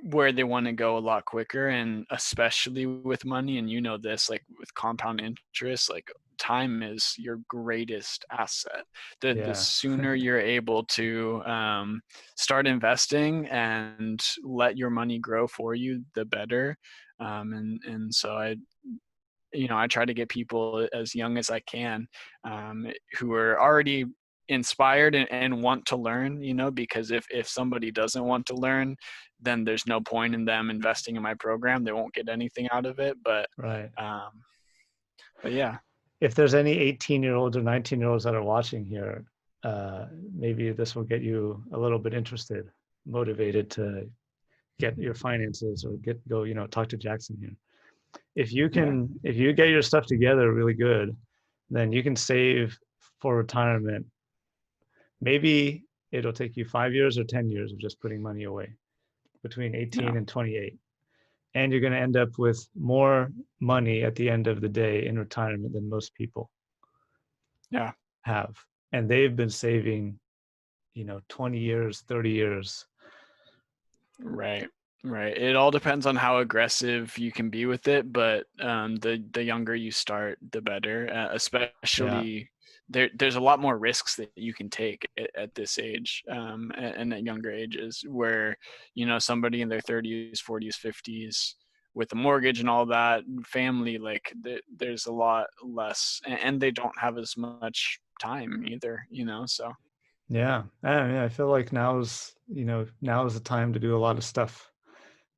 where they want to go a lot quicker. And especially with money, and this, like, with compound interest, like, time is your greatest asset. The yeah, sooner you're able to start investing and let your money grow for you, the better. And so I try to get people as young as I can, who are already inspired and want to learn, because if somebody doesn't want to learn, then there's no point in them investing in my program. They won't get anything out of it. But right. um, but yeah, If there's any 18-year-olds or 19-year-olds that are watching here, maybe this will get you a little bit interested, motivated to get your finances or talk to Jackson here. yeah, If you get your stuff together really good, then you can save for retirement. Maybe it'll take you 5 years or 10 years of just putting money away between yeah, 18 and 28. And you're going to end up with more money at the end of the day in retirement than most people yeah. have. And they've been saving, 20 years, 30 years. Right. Right. It all depends on how aggressive you can be with it, but the younger you start, the better. Yeah. Especially there's a lot more risks that you can take at this age, and at younger ages, where somebody in their 30s, 40s, 50s with a mortgage and all that, family, like, there's a lot less, and they don't have as much time either. So Yeah. I feel like now is the time to do a lot of stuff.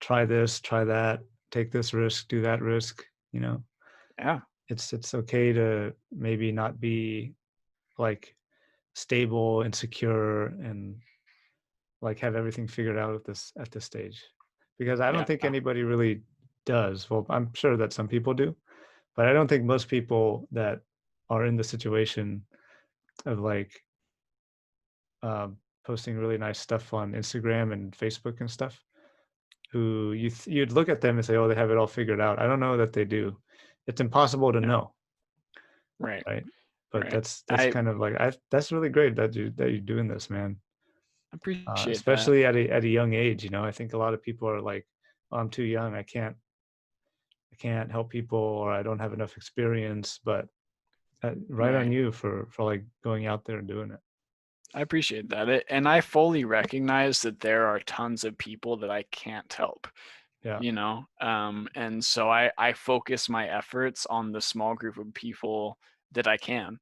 Try this, try that, take this risk, do that risk. You know, yeah, it's okay to maybe not be like stable and secure and like have everything figured out at this stage. Because I don't yeah, think anybody really does. Well, I'm sure that some people do, but I don't think most people that are in the situation of like um, posting really nice stuff on Instagram and Facebook and stuff, who you'd look at them and say, "Oh, they have it all figured out." I don't know that they do. It's impossible to yeah. know, Right. right? But Right. that's I kind of like that's really great that you're doing this, man. appreciate that. Especially at a young age. I think a lot of people are like, oh, "I'm too young. I can't help people, or I don't have enough experience." But right on Right. you for like going out there and doing it. I appreciate that. And I fully recognize that there are tons of people that I can't help. Yeah, And so I focus my efforts on the small group of people that I can,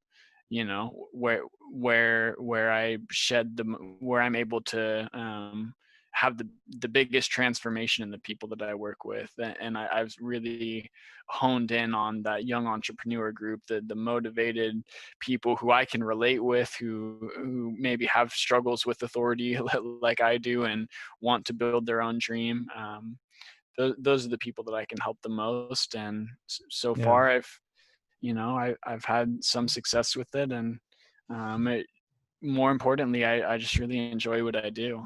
where I where I'm able to have the biggest transformation in the people that I work with. And I've really honed in on that young entrepreneur group, the motivated people who I can relate with, who maybe have struggles with authority like I do, and want to build their own dream. Those are the people that I can help the most. And so yeah, far, I've had some success with it. And more importantly, I just really enjoy what I do.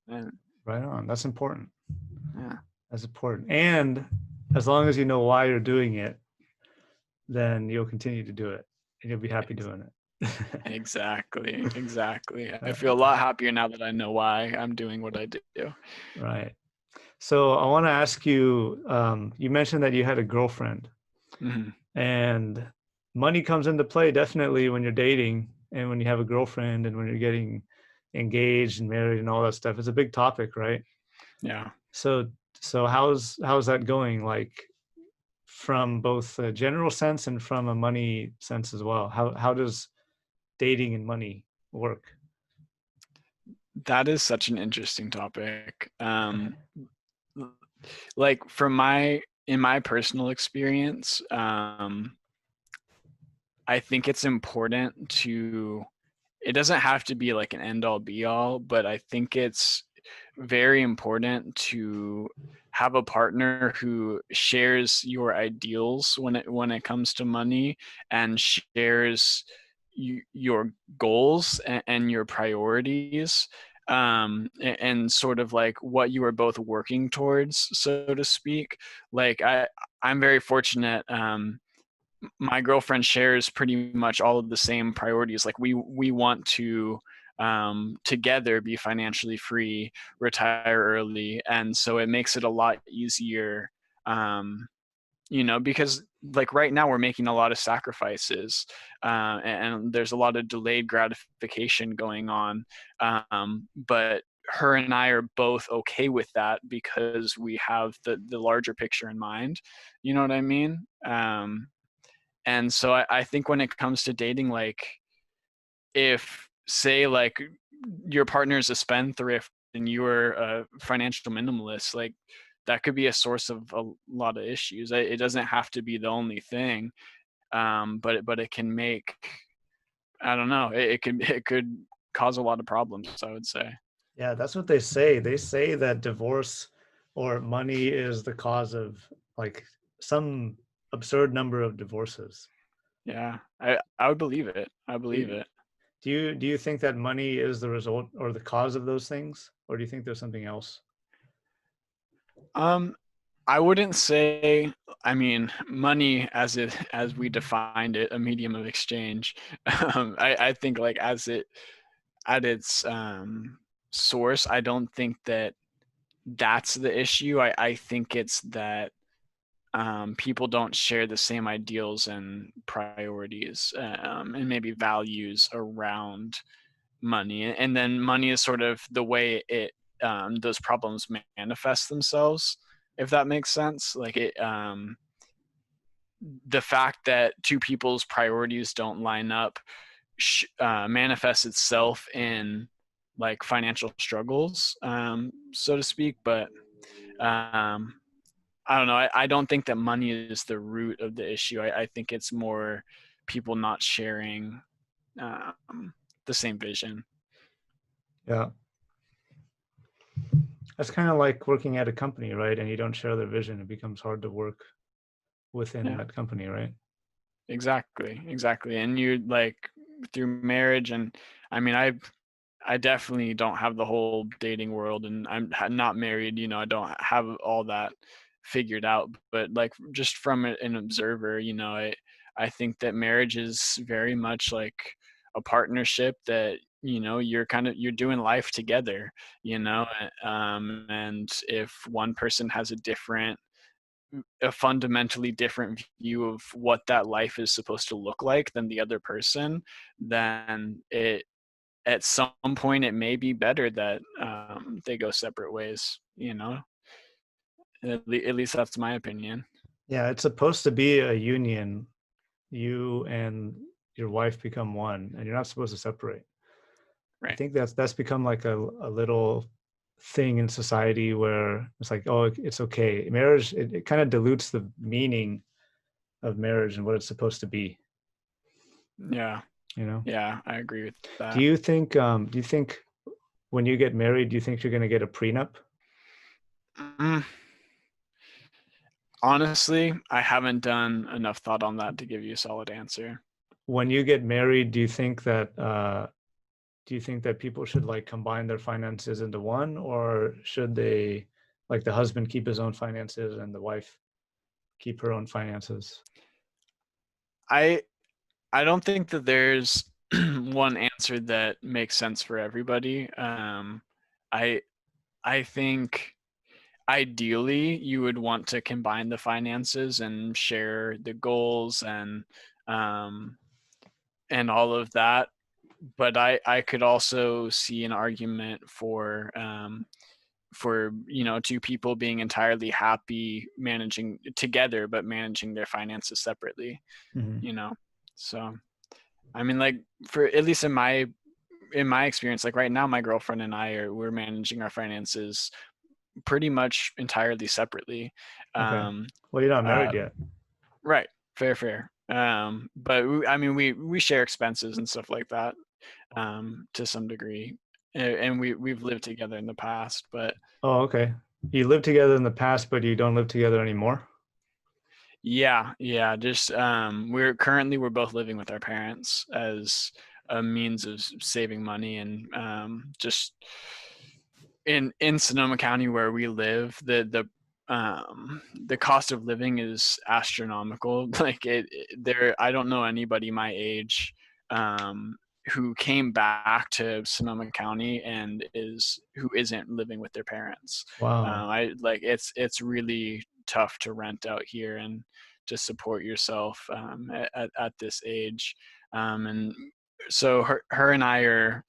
And right on. That's important. yeah, That's important. And as long as you know why you're doing it, then you'll continue to do it, and you'll be happy ex- doing it. exactly. I Uh, feel a lot happier now that I know why I'm doing what I do. right. So I want to ask you. You mentioned that you had a girlfriend, Mhm. and money comes into play definitely when you're dating and when you have a girlfriend and when you're getting engaged and married and all that stuff. It's a big topic, right? Yeah. So so how's that going? Like from both a general sense and from a money sense as well. How does dating and money work? That is such an interesting topic. Like, in my personal experience, I think it's important to, it doesn't have to be like an end all be all, but I think it's very important to have a partner who shares your ideals when it comes to money, and shares your goals and your priorities, and sort of like what you are both working towards, so to speak. Like I'm very fortunate. My girlfriend shares pretty much all of the same priorities. Like we want to, together, be financially free, retire early, and so it makes it a lot easier, um, because like right now we're making a lot of sacrifices, and there's a lot of delayed gratification going on, but her and I are both okay with that because we have the larger picture in mind. You know what I mean? And so I think when it comes to dating, like, if say like your partner's a spendthrift and you're a financial minimalist, like that could be a source of a lot of issues. It doesn't have to be the only thing, but it can make, I don't know, it could cause a lot of problems, I would say. Yeah, that's what they say. They say that divorce or money is the cause of like some absurd number of divorces. Yeah, I would believe it. I Do believe you, it. do you think that money is the result or the cause of those things, or do you think there's something else? Um, I wouldn't say, I mean, money as we defined it, a medium of exchange. I think like as it at its source, I don't think that that's the issue. I think it's that, people don't share the same ideals and priorities, and maybe values around money, and then money is sort of the way it, those problems manifest themselves, if that makes sense. Like the fact that two people's priorities don't line up manifests itself in like financial struggles, so to speak. But um, I don't know. I don't think that money is the root of the issue. I think it's more people not sharing, um, the same vision. Yeah. That's kind of like working at a company, right? And you don't share their vision, it becomes hard to work within Yeah, that company, right? exactly, exactly. And you like through marriage, and I mean, I definitely don't have the whole dating world, and I'm not married. I don't have all that figured out. But like just from an observer, I think that marriage is very much like a partnership that, you're doing life together. And if one person has a fundamentally different view of what that life is supposed to look like than the other person, then it at some point it may be better that, they go separate ways. At least that's my opinion. Yeah, it's supposed to be a union. You and your wife become one, and you're not supposed to separate. I Right. think that's become like a little thing in society where it's like, oh, it's okay. Marriage, it kind of dilutes the meaning of marriage and what it's supposed to be, Yeah. you know? Yeah, I agree with Do that. you think do you think when you get married, do you think you're going to get a prenup? Mm, honestly, I haven't done enough thought on that to give you a solid answer. When you get married, do you think that people should like combine their finances into one, or should they like the husband keep his own finances and the wife keep her own finances? I I don't think that there's one answer that makes sense for everybody. I I think ideally you would want to combine the finances and share the goals, um, and all of that. But I could also see an argument for two people being entirely happy managing together but managing their finances separately. Mhm. You know, so I mean, like, for at least in my experience, like right now, my girlfriend and we're managing our finances pretty much entirely separately. Okay. Um, Well, you're not uh, married yet. right, fair, fair. But I mean, we share expenses and stuff like that, to some degree, and we've lived together in the past. But Oh, okay. You lived together in the past, but you don't live together anymore? yeah, yeah, just we're both living with our parents as a means of saving money, and just in Sonoma County where we live, the cost of living is astronomical. Like there, I don't know anybody my age um, who came back to Sonoma County and is who isn't living with their parents. Wow. I like it's really tough to rent out here and to support yourself at this age. And so her and I are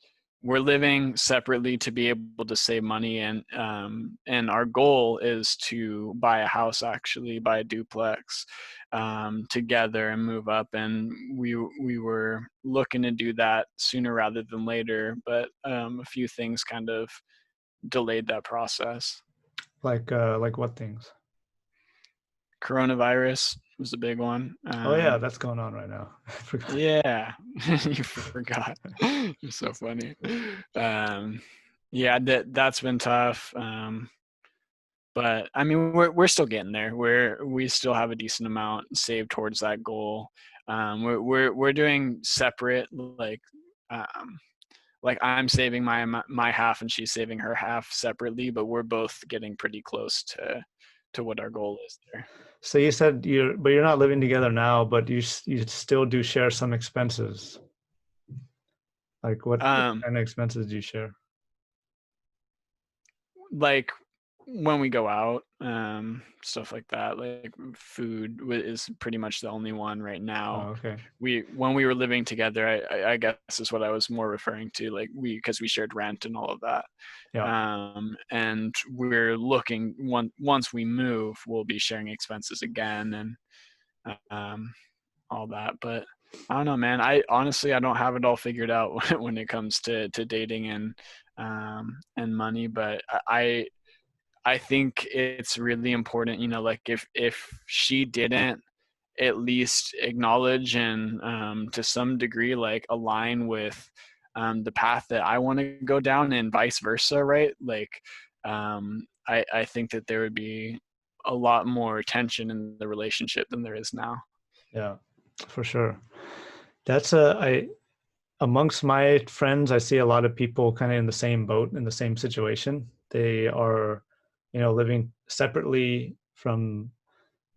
we're living separately to be able to save money, and our goal is to buy a house, actually buy a duplex together and move up. And we were looking to do that sooner rather than later, but a few things kind of delayed that process. Like what things? Coronavirus was a big one. Oh yeah, that's going on right now. I forgot. Yeah, you forgot. You're so funny. Um, yeah, that's been tough. But I mean, we're still getting there. We still have a decent amount saved towards that goal. We're doing separate, um, like I'm saving my half and she's saving her half separately, but we're both getting pretty close to what our goal is there. So you said you're not living together now, but you still do share some expenses. Like what Um, kind of expenses do you share? like when we go out, stuff like that, like food is pretty much the only one right now. Oh, okay. When we were living together, I guess is what I was more referring to, like because we shared rent and all of that. Yeah. And we're looking, once we move, we'll be sharing expenses again, and all that. But I don't know, man. I honestly, I don't have it all figured out when it comes to dating and money. But I think it's really important, like if she didn't at least acknowledge and to some degree like align with the path that I want to go down, and vice versa, right? Like I think that there would be a lot more tension in the relationship than there is now. Yeah, for sure. That's a I Amongst my friends, I see a lot of people kind of in the same boat, in the same situation. They are, living separately from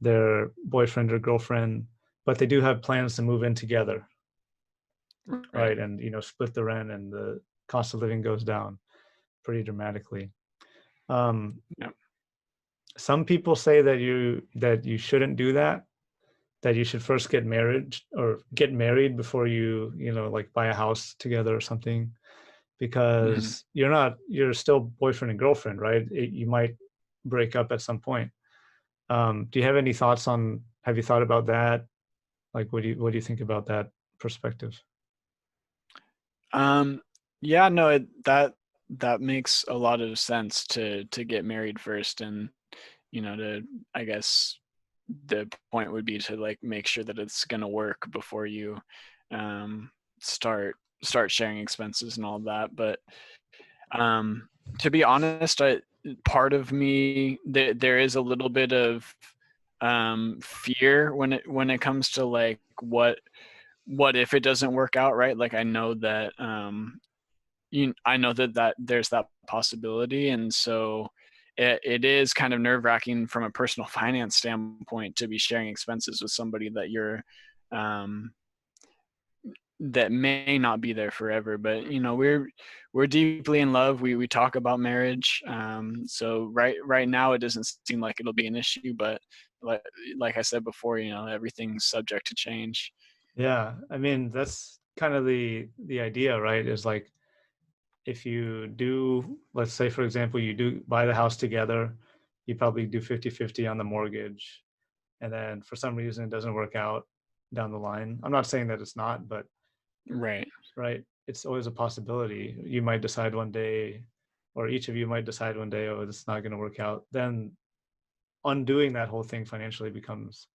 their boyfriend or girlfriend, but they do have plans to move in together, Right. right? And split the rent, and the cost of living goes down pretty dramatically. Um, Yeah. some people say that you shouldn't do that. That you should first get married before you like buy a house together or something, Hmm. because you're still boyfriend and girlfriend, right? You might break up at some point. Do you have any thoughts on? Have you thought about that? Like, what do you think about that perspective? Um, yeah, no, that makes a lot of sense to get married first, and to, I guess the point would be to like make sure that it's gonna work before you um start start sharing expenses and all that. But um to be honest, part of me, there is a little bit of fear when it comes to like what if it doesn't work out, right? Like I know that there's that possibility, and so it is kind of nerve wracking from a personal finance standpoint to be sharing expenses with somebody um, that may not be there forever. But we're deeply in love. We talk about marriage. So right now it doesn't seem like it'll be an issue, but like like I said before, everything's subject to change. Yeah, I mean that's kind of the idea, right? Is like, if you do, let's say for example, you do buy the house together, you probably do 50-50 on the mortgage, and then for some reason it doesn't work out down the line. I'm not saying that it's not, but Right. right, it's always a possibility. You might decide one day, or each of you might decide one day, oh, it's not going to work out. Then undoing that whole thing financially becomes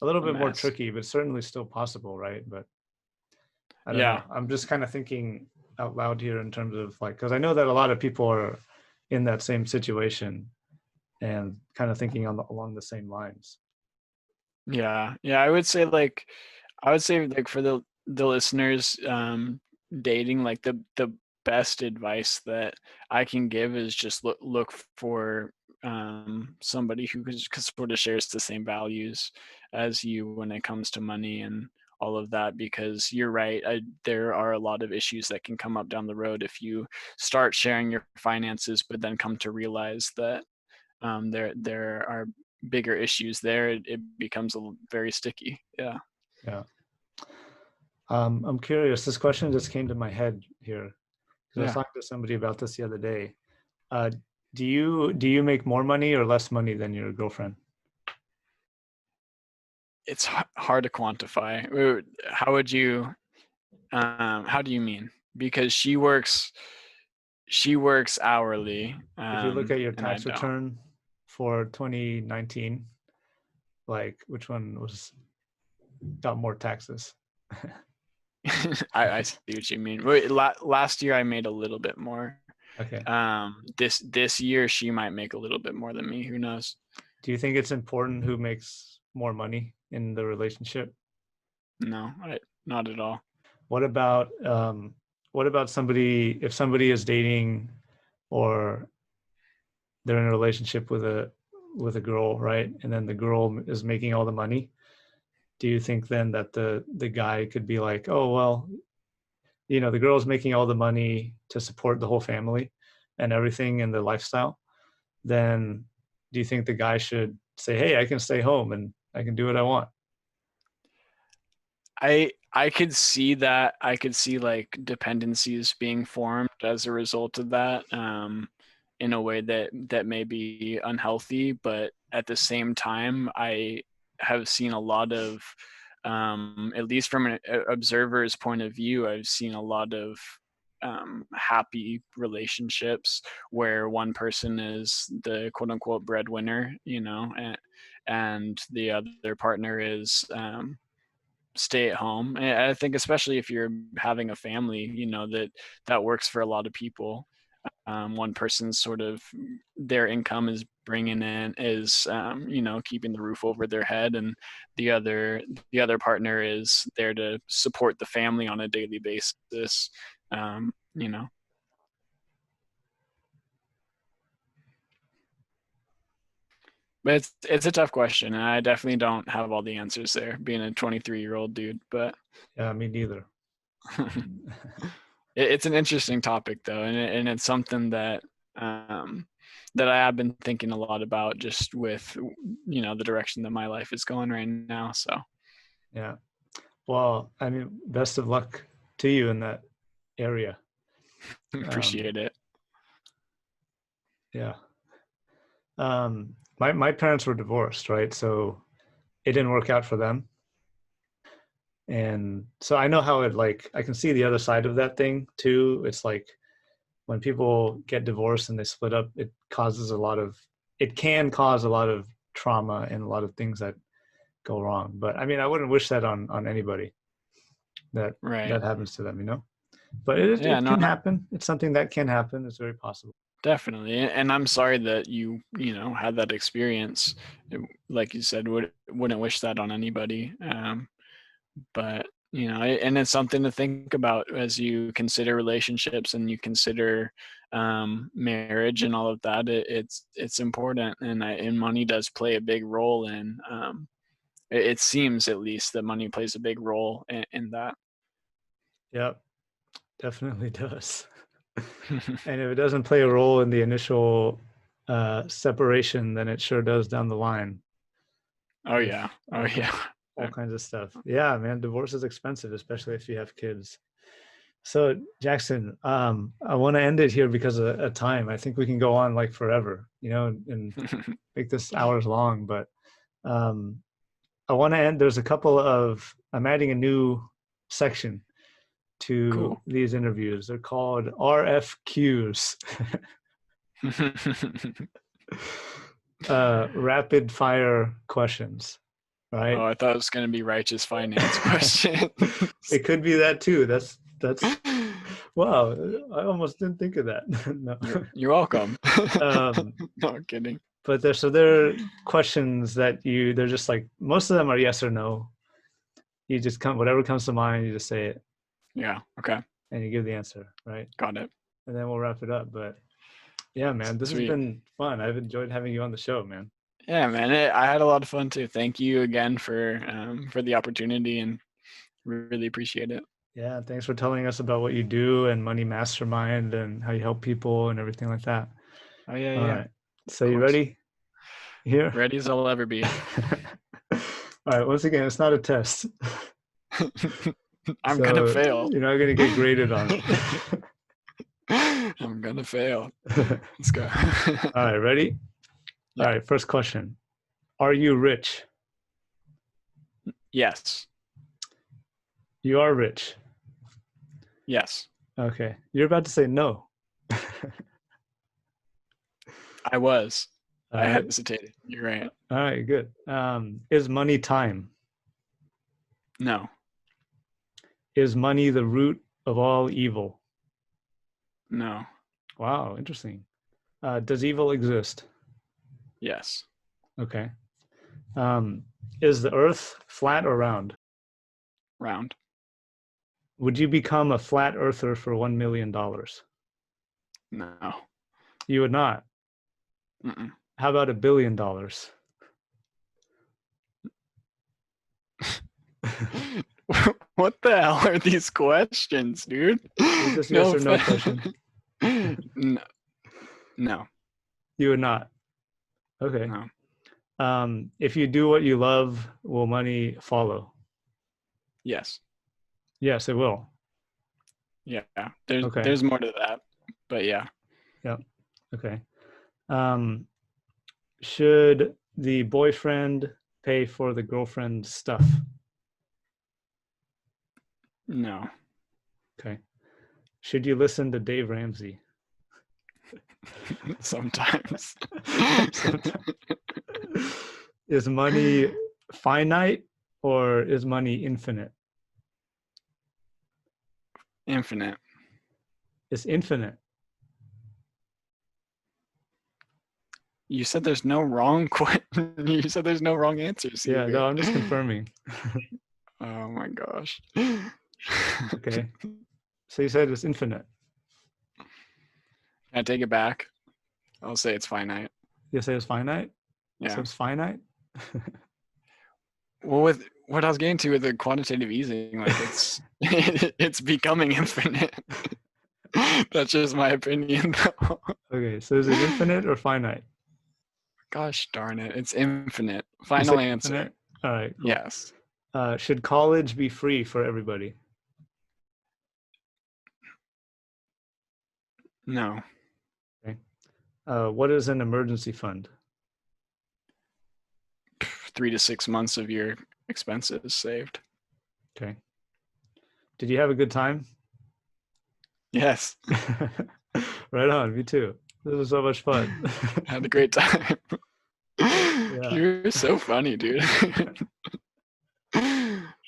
a little a bit more mess. tricky, but certainly still possible, right? But I don't Yeah, know. I'm just kind of thinking out loud here in terms of like, because I know that a lot of people are in that same situation and kind of thinking along the same lines. yeah. I would say like for the listeners, dating, like the best advice that I can give is just look for somebody who sort of shares the same values as you when it comes to money and all of that, because you're right, there are a lot of issues that can come up down the road if you start sharing your finances but then come to realize that there are bigger issues there. It becomes very sticky. Yeah. Yeah. I'm curious. This question just came to my head here because I was Yeah. talking to somebody about this the other day. Uh, do you make more money or less money than your girlfriend? It's hard to quantify. How do you mean? Because she works hourly, If you look at your and I tax don't. return for 2019, like which one got more taxes? I see what you mean. Wait, last year I made a little bit more. Okay. This year she might make a little bit more than me. Who knows? Do you think it's important who makes more money in the relationship? No, not at all. What about somebody, if somebody is dating or they're in a relationship with a girl, right? And then the girl is making all the money. Do you think then that the guy could be like, oh well, the girl's making all the money to support the whole family and everything and the lifestyle? Then do you think the guy should say, hey, I can stay home and I can do what I want? I could see that. I could see like dependencies being formed as a result of that, in a way that may be unhealthy. But at the same time, I have seen a lot of, at least from an observer's point of view, I've seen a lot of happy relationships where one person is the quote unquote breadwinner, and the other partner is stay at home. And I think especially if you're having a family, that works for a lot of people. One person's sort of their income is bringing in is keeping the roof over their head, and the other partner is there to support the family on a daily basis. Um, you know, but it's a tough question, and I definitely don't have all the answers there, being a 23-year-old dude. But Yeah, me neither. it's an interesting topic though, and it's something um, that I have been thinking a lot about, just with the direction that my life is going right now. So Yeah. Well, I mean, best of luck to you in that area. Um, appreciate it. yeah. My parents were divorced, right? So it didn't work out for them. And so I know how I can see the other side of that thing too. It's like when people get divorced and they split up, it can cause a lot of trauma and a lot of things that go wrong. But I mean, I wouldn't wish that on anybody that Right. that happens to them. But Yeah. it No. can happen. It's something that can happen. It's very possible. Definitely. And I'm sorry that you had that experience. Like you said, wouldn't wish that on anybody. But and it's something to think about as you consider relationships and you consider marriage and all of that. It's important, and money does play a big role in. It seems, at least, that money plays a big role in that. Yep, definitely does. And if it doesn't play a role in the initial separation, then it sure does down the line Oh with yeah. Oh yeah. all kinds of stuff. Yeah, man, divorce is expensive, especially if you have kids. So Jackson, I want to end it here because of time. I think we can go on like forever, and make this hours long. But um, I want to end. I'm adding a new section to Cool. these interviews. They're called RFQs, rapid fire questions. right? Oh, I thought it was going to be righteous finance question. It could be that too. That's wow. I almost didn't think of that. No. You're welcome. Um, No, I'm kidding. but there are questions that they're just like, most of them are yes or no. You just whatever comes to mind, you just say it Yeah. Okay. and you give the answer, right? Got it. And then we'll wrap it up. But yeah, man, this has Sweet. been fun. I've enjoyed having you on the show, man. Yeah, man. I had a lot of fun too. Thank you again for the opportunity, and really appreciate it. Yeah, thanks for telling us about what you do and Money Mastermind and how you help people and everything like that. Oh yeah, All yeah. right. So you ready? Here? Ready as I'll ever be. All right. Once again, it's not a test. I'm gonna fail. You're not gonna get graded on it. I'm gonna fail. Let's go. All right. Ready? Yeah. All right. First question. Are you rich? Yes. You are rich. Yes. Okay. You're about to say no. I was. All I right. hesitated. You're right. All right. Good. Is money time? No. Is money the root of all evil? No. Wow. Interesting. Does evil exist? Yes. Okay. Is the earth flat or round? Round. Would you become a flat earther for $1 million? No. You would not. Mm-mm. How about $1 billion? What the hell are these questions, dude? Is this yes or no question? No. No. You would not. Okay. No. If you do what you love, will money follow? Yes. Yes, it will. Yeah. Okay. There's more to that, but yeah. Yep. Okay. Should the boyfriend pay for the girlfriend's stuff? No. Okay. Should you listen to Dave Ramsey? Sometimes. Is money finite or is money infinite? Infinite. It's infinite. You said there's no wrong you said there's no wrong answers here. Yeah, no, I'm just confirming. Oh my gosh. Okay. So you said it's infinite. Can I take it back? I'll say it's finite. You say it's finite? Yeah. So it's finite? Well, with what I was getting to with the quantitative easing, like it's it's becoming infinite. That's just my opinion, though. Okay, so is it infinite or finite? Gosh darn it, it's infinite. Final answer. Infinite? All right. Cool. Yes. Should college be free for everybody? No. Okay. What is an emergency fund? 3 to 6 months of your expenses saved. Okay. Did you have a good time? Yes. Right on. Me too. This was so much fun. Had a great time. Yeah. You're so funny, dude.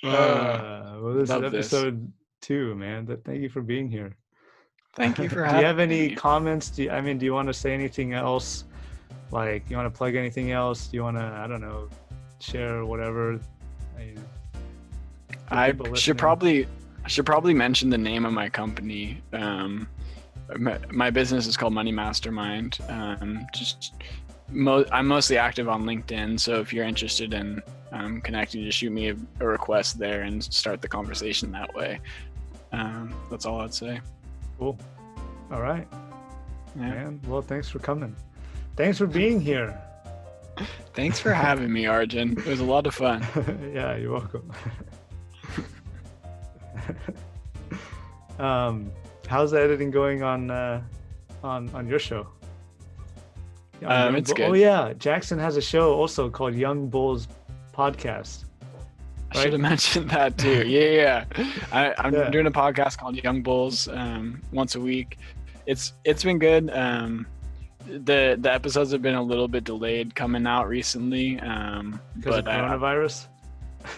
Well, this is love episode 2, man. Thank you for being here. Thank you for Do having you have any me. comments? Do you want to say anything else? Like, you want to plug anything else? Do you want to, I don't know, share whatever? I should probably mention the name of my company. My business is called Money Mastermind. I'm mostly active on LinkedIn, so if you're interested in connecting, just shoot me a request there and start the conversation that way. That's all I'd say. Cool. All right. Yeah. Man, well, thanks for coming. Thanks for being here. Thanks for having me, Arjun. It was a lot of fun. Yeah, you're welcome. How's the editing going on your show? It's good. Oh yeah, Jackson has a show also called Young Bulls Podcast. I should have mentioned that too. Yeah. I'm Yeah. doing a podcast called Young Bulls once a week. It's been good. The episodes have been a little bit delayed coming out recently. Because of coronavirus?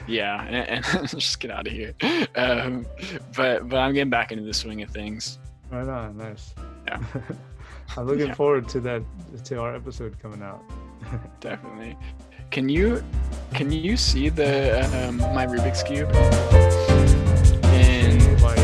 Yeah, and just get out of here. But I'm getting back into the swing of things. Right on, nice. Yeah. I'm looking Yeah. forward to our episode coming out. Definitely. Can you see the my Rubik's cube? Like